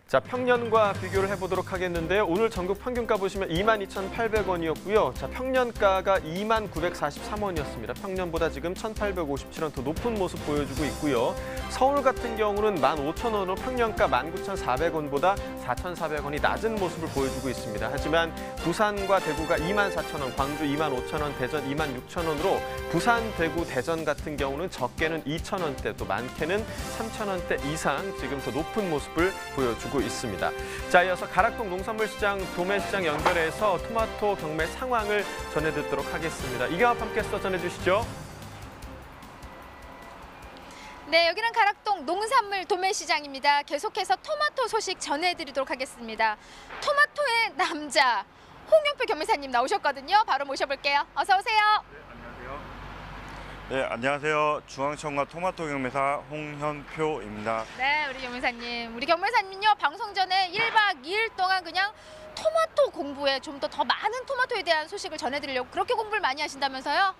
자, 평년과 비교를 해보도록 하겠는데요. 오늘 전국 평균가 보시면 22,800원이었고요. 자, 평년가가 29,943원이었습니다. 평년보다 지금 1,857원 더 높은 모습 보여주고 있고요. 서울 같은 경우는 15,000원으로 평년가 19,400원보다 4,400원이 낮은 모습을 보여주고 있습니다. 하지만 부산과 대구가 24,000원, 광주 25,000원, 대전 26,000원으로 부산, 대구, 대전 같은 경우는 적게는 2,000원대, 또 많게는 3,000원대 이상 지금 더 높은 모습을 보여주고 있습니다. 자, 이어서 가락동 농산물시장, 도매시장 연결해서 토마토 경매 상황을 전해드리도록 하겠습니다. 이경합 함께서 전해주시죠. 네, 여기는 가락동 농산물 도매시장입니다. 계속해서 토마토 소식 전해드리도록 하겠습니다. 토마토의 남자 홍영표 경매사님 나오셨거든요. 바로 모셔볼게요. 어서 오세요. 네, 안녕하세요. 네, 안녕하세요. 중앙청과 토마토 경매사 홍현표입니다. 네, 우리 경매사님. 우리 경매사님은요, 방송 전에 1박 2일 동안 그냥 토마토 공부에 좀 더 많은 토마토에 대한 소식을 전해드리려고 그렇게 공부를 많이 하신다면서요?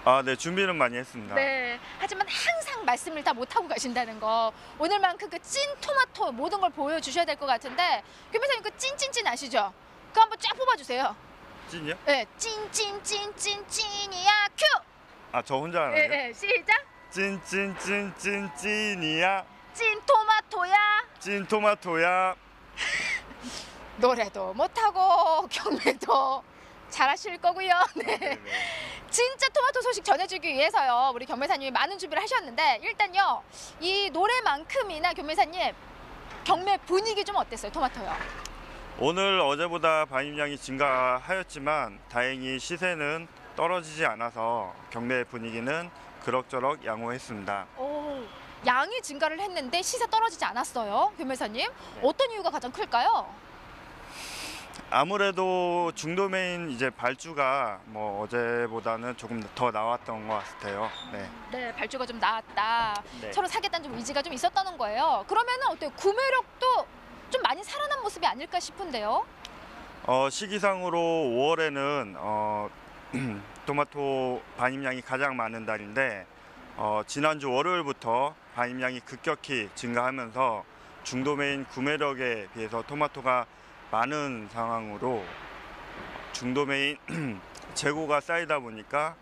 아, 네, 준비는 많이 했습니다. 네. 하지만 항상 말씀을 다 못하고 가신다는 거. 오늘만큼 그 찐 토마토 모든 걸 보여주셔야 될 것 같은데, 경매사님 그 찐찐찐 아시죠? 그거 한번 쫙 뽑아주세요. 찐이요? 네, 찐찐찐찐찐이야 큐! 아, 저 혼자 하나요? 네, 네, 시작! 찐찐찐찐찐이야. 찐 토마토야! 찐 토마토야. 노래도 못하고 경매도 잘하실 거고요. 네. 진짜 토마토 소식 전해주기 위해서요. 우리 경매사님이 많은 준비를 하셨는데 일단요. 이 노래만큼이나 경매사님 경매 분위기 좀 어땠어요? 토마토요. 오늘 어제보다 반입량이 증가하였지만 다행히 시세는 떨어지지 않아서 경매 분위기는 그럭저럭 양호했습니다. 오, 양이 증가를 했는데 시세 떨어지지 않았어요. 경매사님. 어떤 이유가 가장 클까요? 아무래도 중도매인 이제 발주가 뭐 어제보다는 조금 더 나왔던 것 같아요. 네. 네, 발주가 좀 나왔다. 네. 서로 사겠다는 좀 의지가 좀 있었다는 거예요. 그러면은 어때요? 구매력도 좀 많이 살아난 모습이 아닐까 싶은데요. 시기상으로 5월에는 토마토 반입량이 가장 많은 달인데 지난주 월요일부터 반입량이 급격히 증가하면서 중도매인 구매력에 비해서 토마토가 많은 상황으로 중도매인 재고가 쌓이다 보니까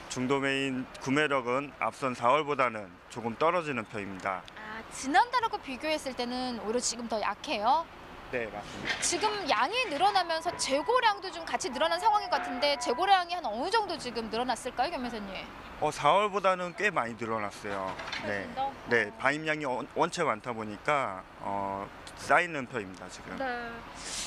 중도매인 구매력은 앞선 4월보다는 조금 떨어지는 편입니다. 아, 지난달하고 비교했을 때는 오히려 지금 더 약해요? 네, 맞습니다. 지금 양이 늘어나면서 재고량도 좀 같이 늘어난 상황인 것 같은데 재고량이 한 어느 정도 지금 늘어났을까요, 경매사님? 4월보다는 꽤 많이 늘어났어요. 네, 더? 네, 반입량이 원체 많다 보니까 쌓이는 편입니다 지금. 네.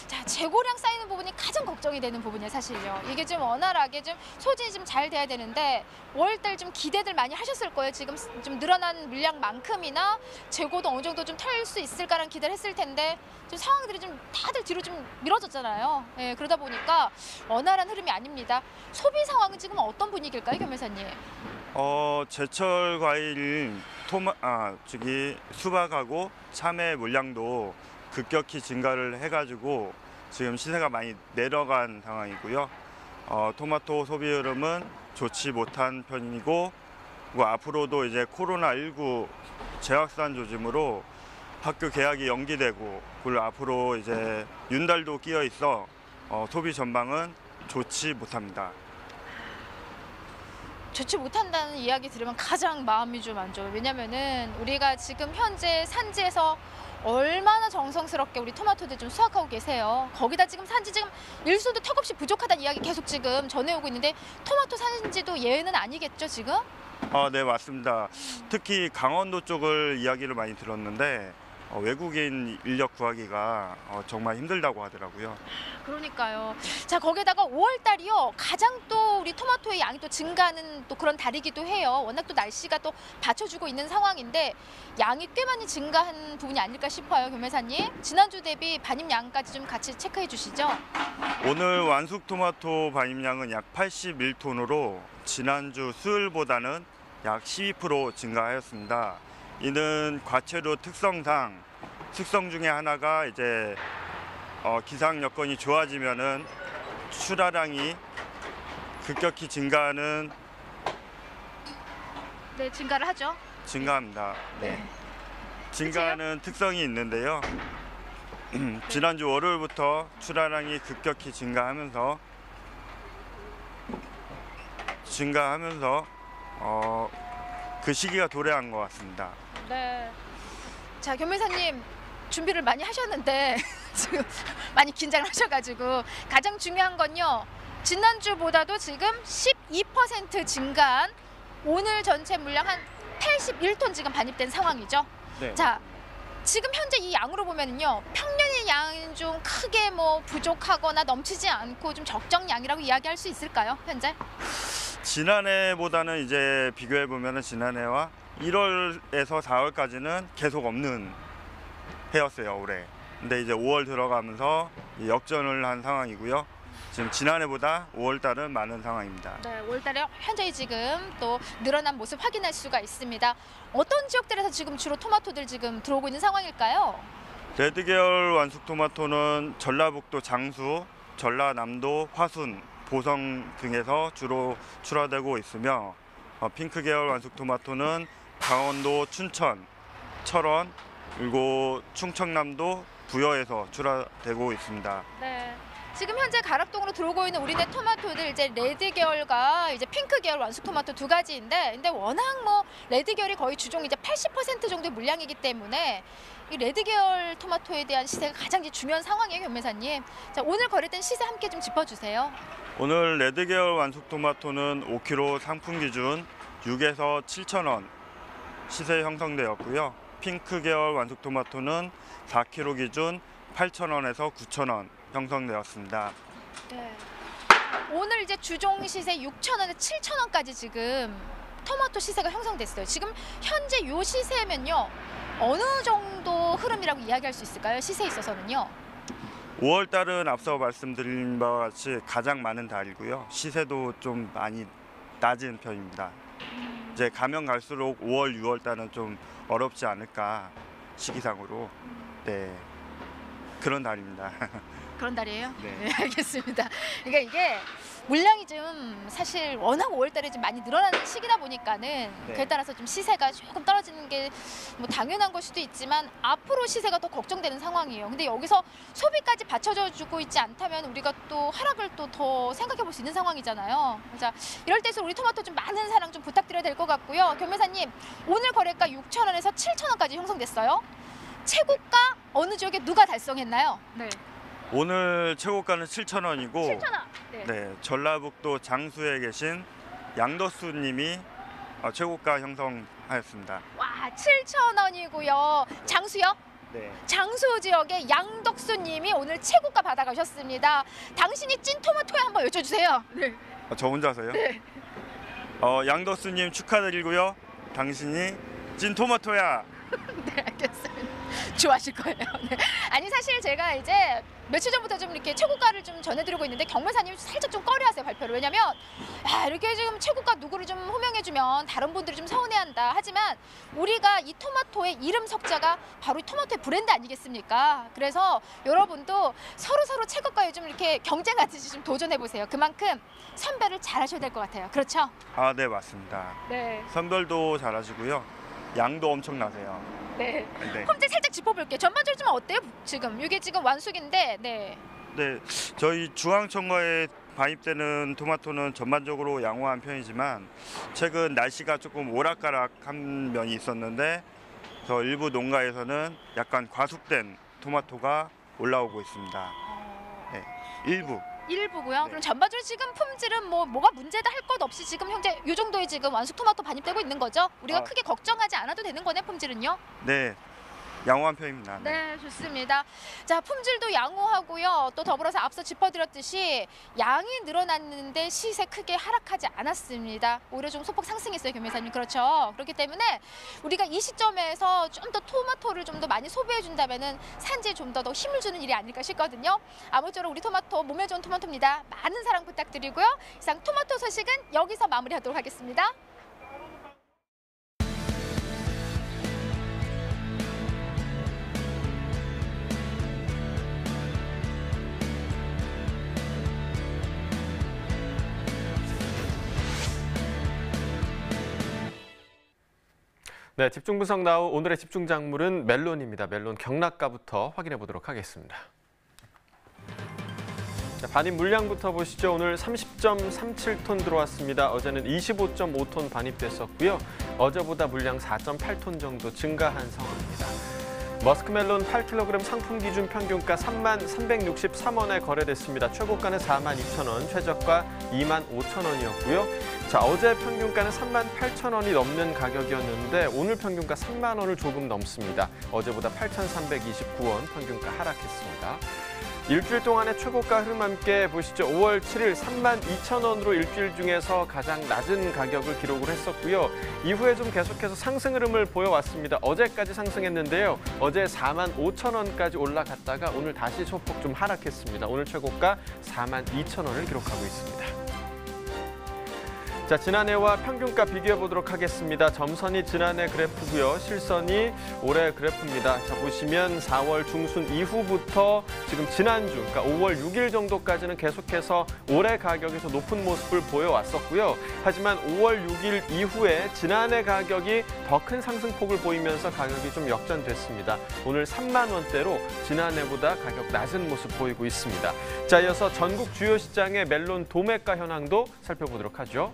자, 재고량 쌓이는 부분이 가장 걱정이 되는 부분이에요, 사실요. 이게 좀 원활하게 좀 소진이 좀 잘 돼야 되는데 5월달 좀 기대들 많이 하셨을 거예요. 지금 좀 늘어난 물량만큼이나 재고도 어느 정도 좀 털 수 있을까라는 기대를 했을 텐데 좀 상황들이 좀 다들 뒤로 좀 미뤄졌잖아요. 예, 그러다 보니까 원활한 흐름이 아닙니다. 소비 상황은 지금 어떤 분위기일까요, 경매사님? 제철 과일 수박하고 참외 물량도 급격히 증가를 해가지고 지금 시세가 많이 내려간 상황이고요. 토마토 소비 흐름은 좋지 못한 편이고 앞으로도 이제 코로나19 재확산 조짐으로 학교 개학이 연기되고 그리고 앞으로 이제 윤달도 끼어 있어 소비 전망은 좋지 못합니다. 좋지 못한다는 이야기 들으면 가장 마음이 좀 안 좋아요. 왜냐면은 우리가 지금 현재 산지에서 얼마나 정성스럽게 우리 토마토들 좀 수확하고 계세요. 거기다 지금 산지 지금 일손도 턱없이 부족하다는 이야기 계속 지금 전해오고 있는데 토마토 산지도 예외는 아니겠죠, 지금? 네, 맞습니다. 특히 강원도 쪽을 이야기를 많이 들었는데 외국인 인력 구하기가 정말 힘들다고 하더라고요. 그러니까요. 자, 거기다가 5월 달이요. 가장 또 우리 토마토의 양이 또 증가하는 또 그런 달이기도 해요. 워낙 또 날씨가 또 받쳐주고 있는 상황인데 양이 꽤 많이 증가한 부분이 아닐까 싶어요, 경매사님. 지난주 대비 반입량까지 좀 같이 체크해 주시죠. 오늘 완숙 토마토 반입량은 약 81톤으로 지난주 수요일보다는 약 12% 증가하였습니다. 이는 과체류 특성상 특성 중에 하나가 이제 기상 여건이 좋아지면은 출하량이 급격히 증가하는 네, 증가를 하죠. 증가합니다. 네. 증가하는 특성이 있는데요. 지난주 월요일부터 출하량이 급격히 증가하면서 그 시기가 도래한 것 같습니다. 네. 자, 경매사님 준비를 많이 하셨는데 지금 많이 긴장을 하셔가지고 가장 중요한 건요. 지난주보다도 지금 12% 증가한 오늘 전체 물량 한 81톤 지금 반입된 상황이죠. 네. 자, 지금 현재 이 양으로 보면은요. 평년의 양은 좀 크게 뭐 부족하거나 넘치지 않고 좀 적정량이라고 이야기할 수 있을까요, 현재? 지난해보다는 이제 비교해 보면은 지난해와 1월에서 4월까지는 계속 없는 해였어요, 올해. 근데 이제 5월 들어가면서 역전을 한 상황이고요. 지금 지난해보다 5월 달은 많은 상황입니다. 네, 5월 달에 현재 지금 또 늘어난 모습 확인할 수가 있습니다. 어떤 지역들에서 지금 주로 토마토들 지금 들어오고 있는 상황일까요? 레드 계열 완숙 토마토는 전라북도 장수, 전라남도 화순, 보성 등에서 주로 출하되고 있으며 핑크 계열 완숙 토마토는 강원도 춘천, 철원, 그리고 충청남도 부여에서 출하되고 있습니다. 네. 지금 현재 가락동으로 들어오고 있는 우리네 토마토들 이제 레드 계열과 이제 핑크 계열 완숙 토마토 두 가지인데, 근데 워낙 뭐 레드 계열이 거의 주종 이제 80% 정도의 물량이기 때문에 이 레드 계열 토마토에 대한 시세가 가장 이제 중요한 상황이에요, 경매사님. 자, 오늘 거래된 시세 함께 좀 짚어주세요. 오늘 레드 계열 완숙 토마토는 5kg 상품 기준 6에서 7,000원 시세 형성되었고요. 핑크 계열 완숙 토마토는 4kg 기준 8,000원에서 9,000원 형성되었습니다. 네. 오늘 이제 주종 시세 6,000원에 7,000원까지 지금 토마토 시세가 형성됐어요. 지금 현재 요 시세면요, 어느 정도 흐름이라고 이야기할 수 있을까요? 시세에 있어서는요. 5월 달은 앞서 말씀드린 바와 같이 가장 많은 달이고요. 시세도 좀 많이 낮은 편입니다. 이제 가면 갈수록 5월, 6월 달은 좀 어렵지 않을까 시기상으로. 네, 그런 달입니다. 그런 달이에요? 네. 네, 알겠습니다. 그러니까 이게 물량이 좀 사실 워낙 5월 달에 좀 많이 늘어나는 시기다 보니까는 네. 그에 따라서 좀 시세가 조금 떨어지는 게 뭐 당연한 걸 수도 있지만 앞으로 시세가 더 걱정되는 상황이에요. 근데 여기서 소비까지 받쳐줘 주고 있지 않다면 우리가 또 하락을 또 더 생각해 볼 수 있는 상황이잖아요. 자, 이럴 때서 우리 토마토 좀 많은 사랑 좀 부탁드려야 될 것 같고요. 경매사님, 오늘 거래가 6,000원에서 7,000원까지 형성됐어요. 최고가 어느 지역에 누가 달성했나요? 네. 오늘 최고가는 7,000원이고 7,000원. 네. 네, 전라북도 장수에 계신 양덕수님이 최고가 형성하였습니다. 와, 7,000원이고요. 장수요? 네. 장수 지역의 양덕수님이 오늘 최고가 받아가셨습니다. 당신이 찐 토마토에 한번 여쭤주세요. 네. 저 혼자서요? 네. 양덕수님 축하드리고요. 당신이 찐 토마토야. 네, 알겠습니다. 좋아하실 거예요. 네. 아니, 사실 제가 이제 며칠 전부터 좀 이렇게 최고가를 좀 전해드리고 있는데 경매사님이 살짝 좀 꺼려하세요, 발표를. 왜냐면 이렇게 지금 최고가 누구를 좀 호명해주면 다른 분들이 좀 서운해한다. 하지만 우리가 이 토마토의 이름 석자가 바로 이 토마토의 브랜드 아니겠습니까? 그래서 여러분도 서로 최고가에 좀 이렇게 경쟁하듯이 좀 도전해보세요. 그만큼 선별을 잘 하셔야 될 것 같아요. 그렇죠? 네, 맞습니다. 네. 선별도 잘하시고요. 양도 엄청나세요. 네. 네. 홈제 살짝 짚어볼게요. 전반적으로 좀 어때요? 지금 이게 지금 완숙인데, 네. 네, 저희 중앙청과에 반입되는 토마토는 전반적으로 양호한 편이지만 최근 날씨가 조금 오락가락한 면이 있었는데 저 일부 농가에서는 약간 과숙된 토마토가 올라오고 있습니다. 네, 일부고요. 그럼 전반적으로 지금 품질은 뭐가 문제다 할 것 없이 지금 현재 이 정도의 지금 완숙 토마토 반입되고 있는 거죠? 우리가 크게 걱정하지 않아도 되는 거네, 품질은요? 네, 양호한 편입니다. 네, 좋습니다. 자, 품질도 양호하고요. 또 더불어서 앞서 짚어드렸듯이 양이 늘어났는데 시세 크게 하락하지 않았습니다. 오히려 좀 소폭 상승했어요, 경매사님. 그렇죠? 그렇기 때문에 우리가 이 시점에서 좀 더 토마토를 좀 더 많이 소비해준다면은 산지에 좀 더 힘을 주는 일이 아닐까 싶거든요. 아무쪼록 우리 토마토 몸에 좋은 토마토입니다. 많은 사랑 부탁드리고요. 이상 토마토 소식은 여기서 마무리하도록 하겠습니다. 네, 집중 분석 나우 오늘의 집중 작물은 멜론입니다. 멜론 경락가부터 확인해 보도록 하겠습니다. 자, 반입 물량부터 보시죠. 오늘 30.37톤 들어왔습니다. 어제는 25.5톤 반입됐었고요. 어제보다 물량 4.8톤 정도 증가한 상황입니다. 머스크멜론 8kg 상품 기준 평균가 33,363원에 거래됐습니다. 최고가는 42,000원, 최저가 25,000원이었고요. 자, 어제 평균가는 38,000원이 넘는 가격이었는데 오늘 평균가 3만 원을 조금 넘습니다. 어제보다 8,329원 평균가 하락했습니다. 일주일 동안의 최고가 흐름 함께 보시죠. 5월 7일 32,000원으로 일주일 중에서 가장 낮은 가격을 기록을 했었고요. 이후에 좀 계속해서 상승 흐름을 보여왔습니다. 어제까지 상승했는데요. 어제 45,000원까지 올라갔다가 오늘 다시 소폭 좀 하락했습니다. 오늘 최고가 42,000원을 기록하고 있습니다. 자, 지난해와 평균가 비교해 보도록 하겠습니다. 점선이 지난해 그래프고요. 실선이 올해 그래프입니다. 자, 보시면 4월 중순 이후부터 지금 지난주, 그러니까 5월 6일 정도까지는 계속해서 올해 가격에서 높은 모습을 보여왔었고요. 하지만 5월 6일 이후에 지난해 가격이 더 큰 상승폭을 보이면서 가격이 좀 역전됐습니다. 오늘 3만 원대로 지난해보다 가격 낮은 모습 보이고 있습니다. 자, 이어서 전국 주요 시장의 멜론 도매가 현황도 살펴보도록 하죠.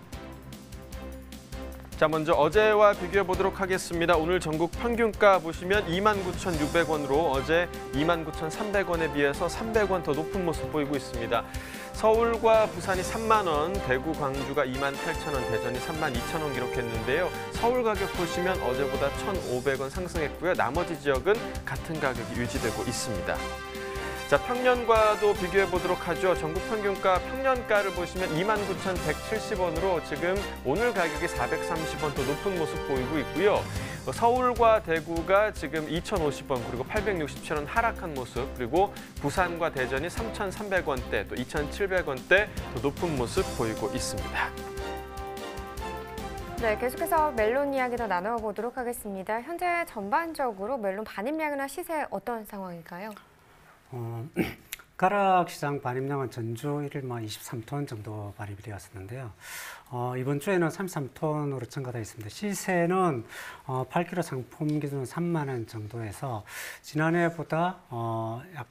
자, 먼저 어제와 비교해 보도록 하겠습니다. 오늘 전국 평균가 보시면 29,600원으로 어제 29,300원에 비해서 300원 더 높은 모습 보이고 있습니다. 서울과 부산이 3만 원, 대구, 광주가 28,000원, 대전이 32,000원 기록했는데요. 서울 가격 보시면 어제보다 1,500원 상승했고요. 나머지 지역은 같은 가격이 유지되고 있습니다. 자, 평년과도 비교해 보도록 하죠. 전국 평균가 평년가를 보시면 29,170원으로 지금 오늘 가격이 430원 더 높은 모습 보이고 있고요. 서울과 대구가 지금 2,050원 그리고 867원 하락한 모습, 그리고 부산과 대전이 3,300원대 또 2,700원대 더 높은 모습 보이고 있습니다. 네, 계속해서 멜론 이야기 더 나눠보도록 하겠습니다. 현재 전반적으로 멜론 반입량이나 시세 어떤 상황일까요? 가락시장 반입량은 전주 1일 23톤 정도 반입이 되었었는데요. 이번 주에는 33톤으로 증가되어 있습니다. 시세는 8kg 상품 기준으로 3만 원 정도에서 지난해보다 약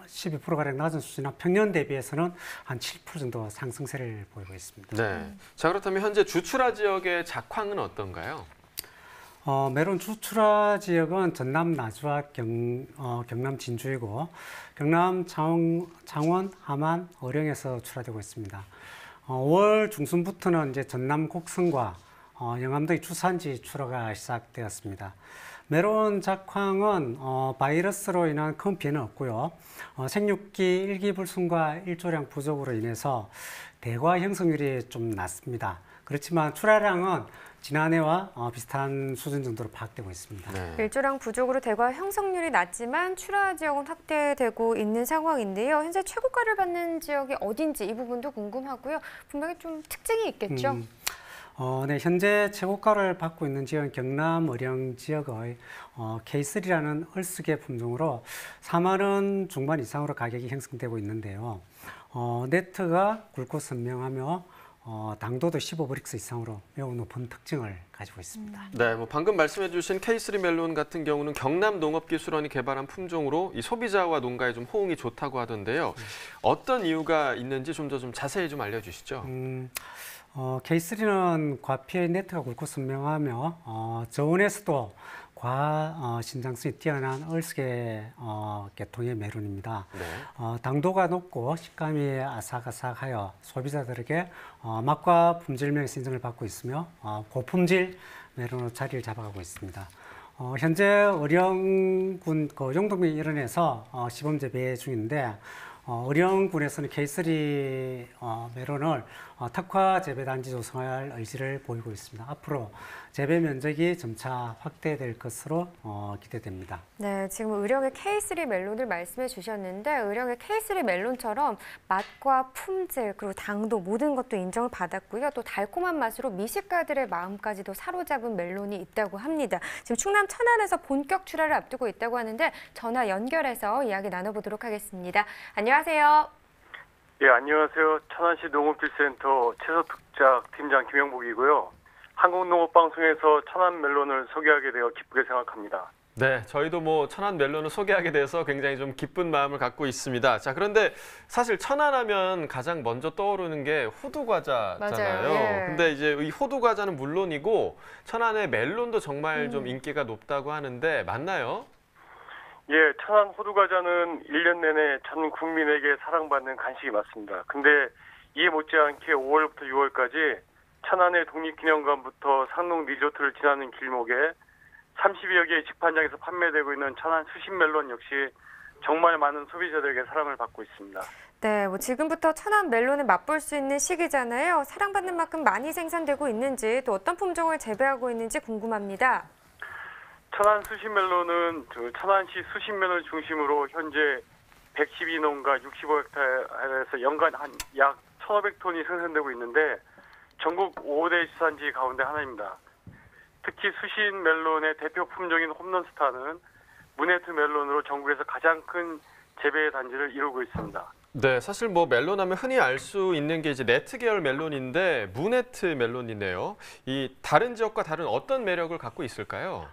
12%가량 낮은 수준이나 평년 대비해서는 한 7% 정도 상승세를 보이고 있습니다. 네. 자, 그렇다면 현재 주출하 지역의 작황은 어떤가요? 멜론 주출하 지역은 전남 나주와 경남 진주이고 경남 창원, 함안, 어령에서 출하되고 있습니다. 5월 중순부터는 이제 전남 곡성과 영암도의 주산지 출하가 시작되었습니다. 멜론 작황은 바이러스로 인한 큰 피해는 없고요. 생육기 일기불순과 일조량 부족으로 인해서 대과 형성률이 좀 낮습니다. 그렇지만 출하량은 지난해와 비슷한 수준 정도로 파악되고 있습니다. 네. 일조량 부족으로 대과 형성률이 낮지만 출하 지역은 확대되고 있는 상황인데요. 현재 최고가를 받는 지역이 어딘지 이 부분도 궁금하고요. 분명히 좀 특징이 있겠죠? 네, 현재 최고가를 받고 있는 지역은 경남 어령 지역의 K3라는 얼쓰개 품종으로 4만 원 중반 이상으로 가격이 형성되고 있는데요. 네트가 굵고 선명하며 당도도 15브릭스 이상으로 매우 높은 특징을 가지고 있습니다. 네, 방금 말씀해 주신 K3 멜론 같은 경우는 경남농업기술원이 개발한 품종으로 이 소비자와 농가에 좀 호응이 좋다고 하던데요. 어떤 이유가 있는지 좀 더 자세히 좀 알려주시죠. K3는 과피의 네트가 굵고 선명하며 저온에서도 신장성이 뛰어난 얼쓰개 계통의 멜론입니다. 네. 당도가 높고 식감이 아삭아삭하여 소비자들에게 맛과 품질 면에서 인정을 받고 있으며 고품질 멜론으로 자리를 잡아가고 있습니다. 현재 어령군 용동면 일원에서 시범 재배 중인데 어령군에서는 K3 멜론을 특화 재배 단지 조성할 의지를 보이고 있습니다. 앞으로 재배 면적이 점차 확대될 것으로 기대됩니다. 네, 지금 의령의 K3 멜론을 말씀해 주셨는데 의령의 K3 멜론처럼 맛과 품질 그리고 당도 모든 것도 인정을 받았고요. 또 달콤한 맛으로 미식가들의 마음까지도 사로잡은 멜론이 있다고 합니다. 지금 충남 천안에서 본격 출하를 앞두고 있다고 하는데 전화 연결해서 이야기 나눠보도록 하겠습니다. 안녕하세요. 예, 안녕하세요. 천안시 농업기술센터 채소특작 팀장 김영복이고요. 한국농업방송에서 천안 멜론을 소개하게 되어 기쁘게 생각합니다. 네, 저희도 천안 멜론을 소개하게 돼서 굉장히 좀 기쁜 마음을 갖고 있습니다. 자, 그런데 사실 천안하면 가장 먼저 떠오르는 게 호두 과자잖아요. 맞아요. 예. 근데 이제 이 호두 과자는 물론이고 천안의 멜론도 정말 좀 인기가 높다고 하는데 맞나요? 예, 천안 호두 과자는 1년 내내 전 국민에게 사랑받는 간식이 맞습니다. 근데 이에 못지않게 5월부터 6월까지 천안의 독립기념관부터 상록 리조트를 지나는 길목에 30여 개의 직판장에서 판매되고 있는 천안 수십 멜론 역시 정말 많은 소비자들에게 사랑을 받고 있습니다. 네, 뭐 지금부터 천안 멜론을 맛볼 수 있는 시기잖아요. 사랑받는 만큼 많이 생산되고 있는지 또 어떤 품종을 재배하고 있는지 궁금합니다. 천안 수심멜론은 천안시 수심면을 중심으로 현재 112농가 65헥타르에서 연간 약 1,500톤이 생산되고 있는데 전국 5대 주산지 가운데 하나입니다. 특히 수심 멜론의 대표 품종인 홈런스타는 문해트 멜론으로 전국에서 가장 큰 재배 단지를 이루고 있습니다. 네, 사실 뭐 멜론 하면 흔히 알 수 있는 게 이제 네트 계열 멜론인데 문해트 멜론이네요. 이 다른 지역과 다른 어떤 매력을 갖고 있을까요?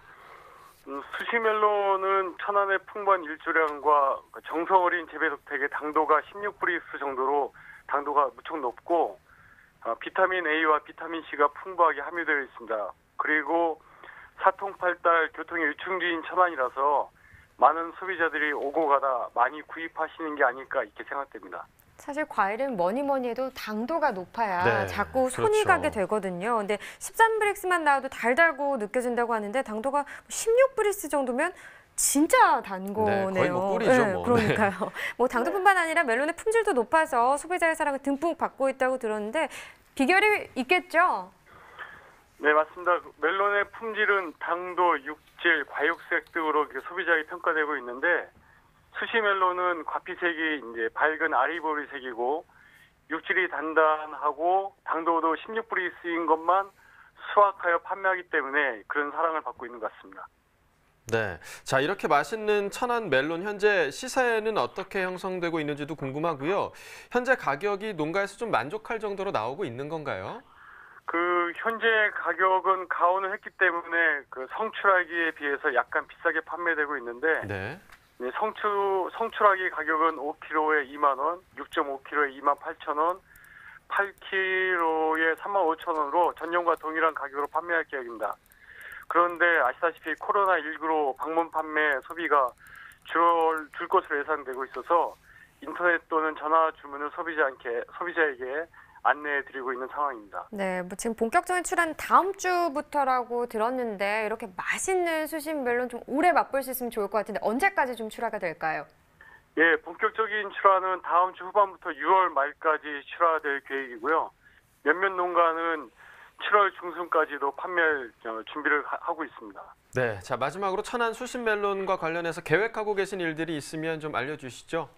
수심 멜론은 천안의 풍부한 일조량과 정성 어린 재배 덕택에 당도가 16브리스 정도로 당도가 무척 높고 비타민 A와 비타민 C가 풍부하게 함유되어 있습니다. 그리고 사통팔달 교통의 유충지인 천안이라서 많은 소비자들이 오고 가다 많이 구입하시는 게 아닐까 이렇게 생각됩니다. 사실 과일은 뭐니 해도 당도가 높아야 네, 자꾸 손이 그렇죠. 가게 되거든요. 근데 13브릭스만 나와도 달달고 느껴진다고 하는데 당도가 16브릭스 정도면 진짜 단 거네요. 거의 뭐 꿀이죠, 뭐. 그러니까요. 뭐 당도뿐만 아니라 멜론의 품질도 높아서 소비자의 사랑을 듬뿍 받고 있다고 들었는데 비결이 있겠죠? 네, 맞습니다. 멜론의 품질은 당도, 육질, 과육색 등으로 소비자에게 평가되고 있는데 수시 멜론은 과피색이 이제 밝은 아이보리색이고 육질이 단단하고 당도도 16브리스인 것만 수확하여 판매하기 때문에 그런 사랑을 받고 있는 것 같습니다. 네, 자 이렇게 맛있는 천안 멜론 현재 시세는 어떻게 형성되고 있는지도 궁금하고요. 현재 가격이 농가에서 좀 만족할 정도로 나오고 있는 건가요? 현재 가격은 가온을 했기 때문에 성출하기에 비해서 약간 비싸게 판매되고 있는데 네. 성출하기 가격은 5kg에 2만 원, 6.5kg에 2만 8천 원, 8kg에 3만 5천 원으로 전년과 동일한 가격으로 판매할 계획입니다. 그런데 아시다시피 코로나19로 방문 판매 소비가 줄 것으로 예상되고 있어서 인터넷 또는 전화 주문을 소비자에게 안내해드리고 있는 상황입니다. 네, 뭐 지금 본격적인 출하는 다음 주부터라고 들었는데 이렇게 맛있는 수심 멜론 좀 오래 맛볼 수 있으면 좋을 것 같은데 언제까지 좀 출하가 될까요? 예, 본격적인 출하는 다음 주 후반부터 6월 말까지 출하될 계획이고요. 몇몇 농가는 7월 중순까지도 판매할 준비를 하고 있습니다. 네, 자 마지막으로 천안 수심 멜론과 관련해서 계획하고 계신 일들이 있으면 좀 알려주시죠.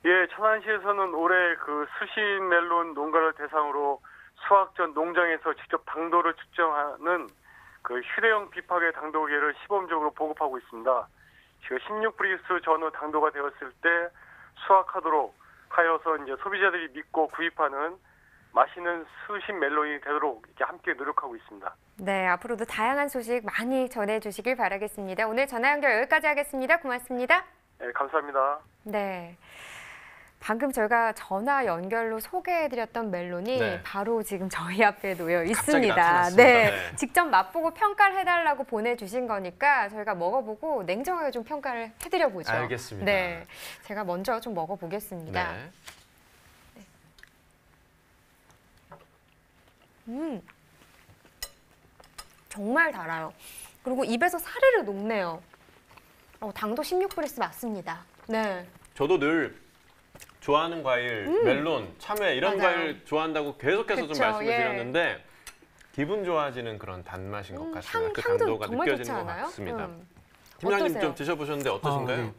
예, 천안시에서는 올해 수심 멜론 농가를 대상으로 수확 전 농장에서 직접 당도를 측정하는 휴대용 비파괴 당도계를 시범적으로 보급하고 있습니다. 16브리스 전후 당도가 되었을 때 수확하도록 하여서 이제 소비자들이 믿고 구입하는 맛있는 수심 멜론이 되도록 이렇게 함께 노력하고 있습니다. 네, 앞으로도 다양한 소식 많이 전해주시길 바라겠습니다. 오늘 전화 연결 여기까지 하겠습니다. 고맙습니다. 네, 감사합니다. 네. 방금 저희가 전화 연결로 소개해드렸던 멜론이 네. 바로 지금 저희 앞에 놓여 갑자기 있습니다. 나타났습니다. 네, 네. 직접 맛보고 평가를 해달라고 보내주신 거니까 저희가 먹어보고 냉정하게 좀 평가를 해드려보죠. 알겠습니다. 네, 제가 먼저 좀 먹어보겠습니다. 네. 정말 달아요. 그리고 입에서 사르르 녹네요. 당도 16브리스 맞습니다. 네. 저도 늘 좋아하는 과일, 멜론, 참외 이런 맞아요. 과일 좋아한다고 계속해서 그쵸, 좀 말씀을 예. 드렸는데 기분 좋아지는 그런 단맛인 것 같습니다. 그 향도 당도가 정말 좋지 느껴지는 것 않아요? 같습니다. 팀장님 어떠세요? 좀 드셔보셨는데 어떠신가요? 네.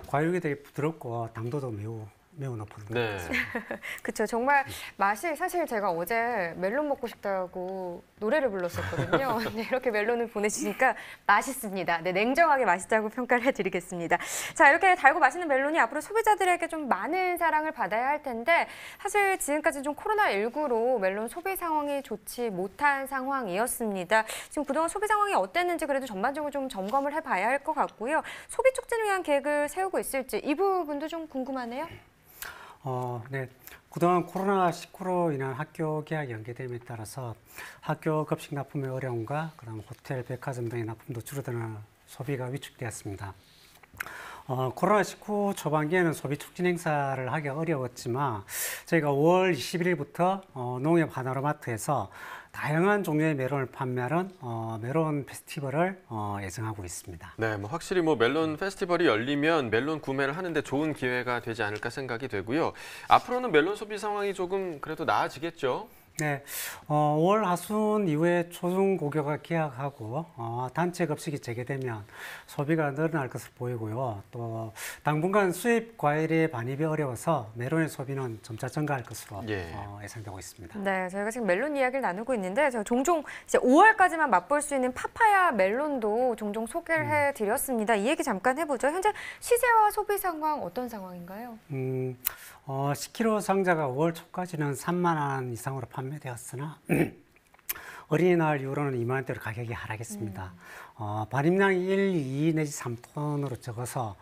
과육이 되게 부드럽고 당도도 매우 높은 것 네. 같습니다. 그렇죠. 정말 맛이 사실 제가 어제 멜론 먹고 싶다고 노래를 불렀었거든요. 네, 이렇게 멜론을 보내주시니까 맛있습니다. 네, 냉정하게 맛있다고 평가를 해드리겠습니다. 자, 이렇게 달고 맛있는 멜론이 앞으로 소비자들에게 좀 많은 사랑을 받아야 할 텐데 사실 지금까지 좀 코로나19로 멜론 소비 상황이 좋지 못한 상황이었습니다. 지금 그동안 소비 상황이 어땠는지 그래도 전반적으로 좀 점검을 해봐야 할 것 같고요. 소비 촉진을 위한 계획을 세우고 있을지 이 부분도 좀 궁금하네요. 네. 그동안 코로나19로 인한 학교 개학 연기됨에 따라서 학교 급식 납품의 어려움과 그다음 호텔, 백화점 등의 납품도 줄어드는 소비가 위축되었습니다. 코로나19 초반기에는 소비 촉진 행사를 하기 어려웠지만 저희가 5월 21일부터 농협 하나로마트에서 다양한 종류의 멜론을 판매하는 멜론 페스티벌을 예정하고 있습니다. 네, 뭐 확실히 뭐 멜론 페스티벌이 열리면 멜론 구매를 하는데 좋은 기회가 되지 않을까 생각이 되고요. 앞으로는 멜론 소비 상황이 조금 그래도 나아지겠죠? 네, 5월 하순 이후에 초중 고교가 개학하고 단체 급식이 재개되면 소비가 늘어날 것으로 보이고요. 또 당분간 수입 과일의 반입이 어려워서 멜론의 소비는 점차 증가할 것으로 예상되고 있습니다. 네, 저희가 지금 멜론 이야기를 나누고 있는데 제가 종종 이제 5월까지만 맛볼 수 있는 파파야 멜론도 종종 소개를 해드렸습니다. 이 얘기 잠깐 해보죠. 현재 시세와 소비 상황 어떤 상황인가요? 10kg 상자가 5월 초까지는 3만 원 이상으로 판매되었으나 어린이날 이후로는 2만 원대로 가격이 하락했습니다. 반입량이 1, 2 내지 3톤으로 적어서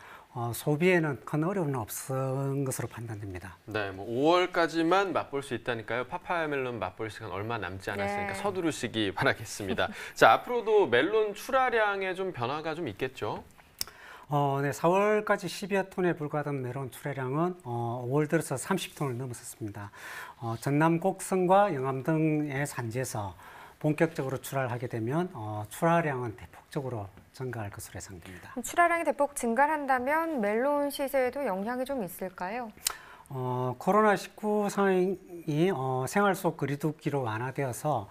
소비에는 큰 어려움은 없은 것으로 판단됩니다. 네, 뭐 5월까지만 맛볼 수 있다니까요. 파파야 멜론 맛볼 시간 얼마 남지 않았으니까 서두르시기 바라겠습니다. 자, 앞으로도 멜론 출하량에 좀 변화가 좀 있겠죠? 네, 4월까지 12여 톤에 불과하던 멜론 출하량은 5월 들어서 30톤을 넘어섰습니다. 전남 곡성과 영암 등의 산지에서 본격적으로 출하를 하게 되면 출하량은 대폭적으로 증가할 것으로 예상됩니다. 출하량이 대폭 증가한다면 멜론 시세에도 영향이 좀 있을까요? 코로나19 상황이 생활 속 거리두기로 완화되어서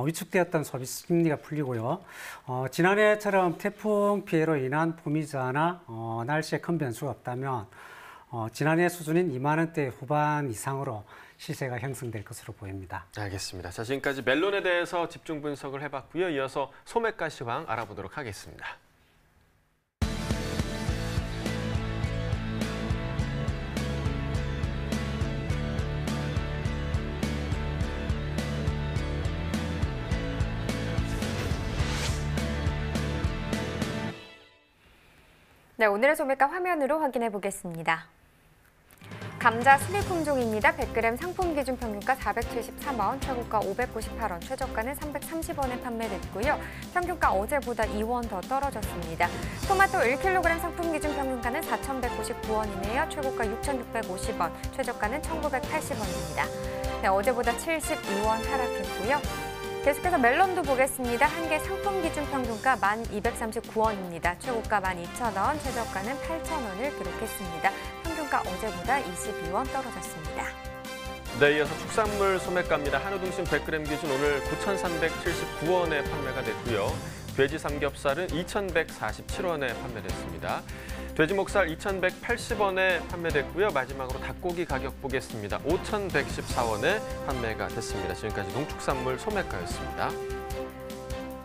위축되었던 소비 심리가 풀리고요. 지난해처럼 태풍 피해로 인한 품위저하나 날씨에 큰 변수가 없다면 지난해 수준인 2만 원대 후반 이상으로 시세가 형성될 것으로 보입니다. 알겠습니다. 자, 지금까지 멜론에 대해서 집중 분석을 해봤고요. 이어서 소매가 시황 알아보도록 하겠습니다. 네, 오늘의 소매가 화면으로 확인해 보겠습니다. 감자 순위 품종입니다. 100g 상품 기준 평균가 473원, 최고가 598원, 최저가는 330원에 판매됐고요. 평균가 어제보다 2원 더 떨어졌습니다. 토마토 1kg 상품 기준 평균가는 4,199원이네요. 최고가 6,650원, 최저가는 1,980원입니다. 네, 어제보다 72원 하락했고요. 계속해서 멜론도 보겠습니다. 한 개 상품 기준 평균가 1,239원입니다. 최고가 12,000원, 최저가는 8,000원을 기록했습니다. 평균가 어제보다 22원 떨어졌습니다. 네, 이어서 축산물 소매가입니다. 한우 등심 100g 기준 오늘 9,379원에 판매가 됐고요. 돼지 삼겹살은 2,147원에 판매됐습니다. 돼지 목살 2,180원에 판매됐고요. 마지막으로 닭고기 가격 보겠습니다. 5,114원에 판매가 됐습니다. 지금까지 농축산물 소매가였습니다.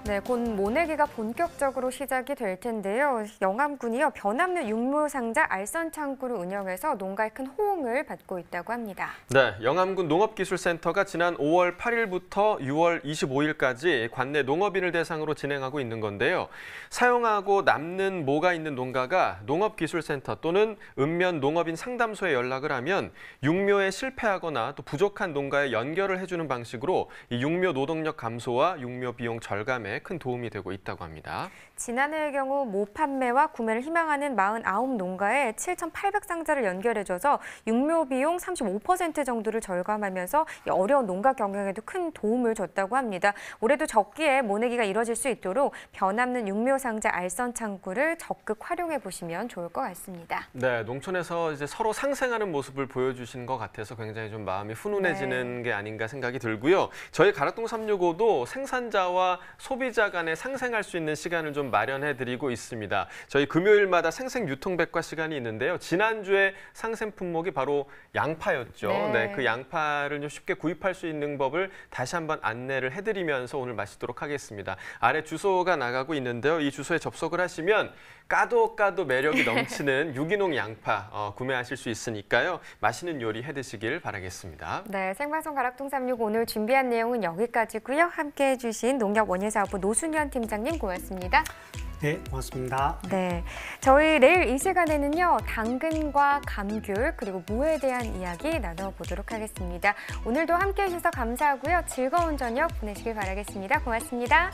네, 곧 모내기가 본격적으로 시작이 될 텐데요. 영암군이요, 변압류 육묘상자 알선 창구를 운영해서 농가의 큰 호응을 받고 있다고 합니다. 네, 영암군 농업기술센터가 지난 5월 8일부터 6월 25일까지 관내 농업인을 대상으로 진행하고 있는 건데요. 사용하고 남는 모가 있는 농가가 농업기술센터 또는 읍면 농업인 상담소에 연락을 하면 육묘에 실패하거나 또 부족한 농가에 연결을 해주는 방식으로 이 육묘 노동력 감소와 육묘 비용 절감에 큰 도움이 되고 있다고 합니다. 지난해의 경우 모 판매와 구매를 희망하는 49 농가에 7,800상자를 연결해줘서 육묘 비용 35% 정도를 절감하면서 어려운 농가 경영에도 큰 도움을 줬다고 합니다. 올해도 적기에 모내기가 이뤄질 수 있도록 변압는 육묘상자 알선 창구를 적극 활용해 보시면 좋을 것 같습니다. 네, 농촌에서 이제 서로 상생하는 모습을 보여주신 것 같아서 굉장히 좀 마음이 훈훈해지는 게 아닌가 생각이 들고요. 저희 가락동 365도 생산자와 소비자 간에 상생할 수 있는 시간을 좀 마련해드리고 있습니다. 저희 금요일마다 생생유통백과 시간이 있는데요. 지난주에 상생 품목이 바로 양파였죠. 네, 그 양파를 좀 쉽게 구입할 수 있는 법을 다시 한번 안내를 해드리면서 오늘 마치도록 하겠습니다. 아래 주소가 나가고 있는데요. 이 주소에 접속을 하시면 까도 매력이 넘치는 유기농 양파 구매하실 수 있으니까요. 맛있는 요리 해드시길 바라겠습니다. 네, 생방송 가락동 365 오늘 준비한 내용은 여기까지고요. 함께해 주신 농협원예사업부 노순현 팀장님 고맙습니다. 네, 고맙습니다. 네, 저희 내일 이 시간에는요. 당근과 감귤 그리고 무에 대한 이야기 나눠보도록 하겠습니다. 오늘도 함께해 주셔서 감사하고요. 즐거운 저녁 보내시길 바라겠습니다. 고맙습니다.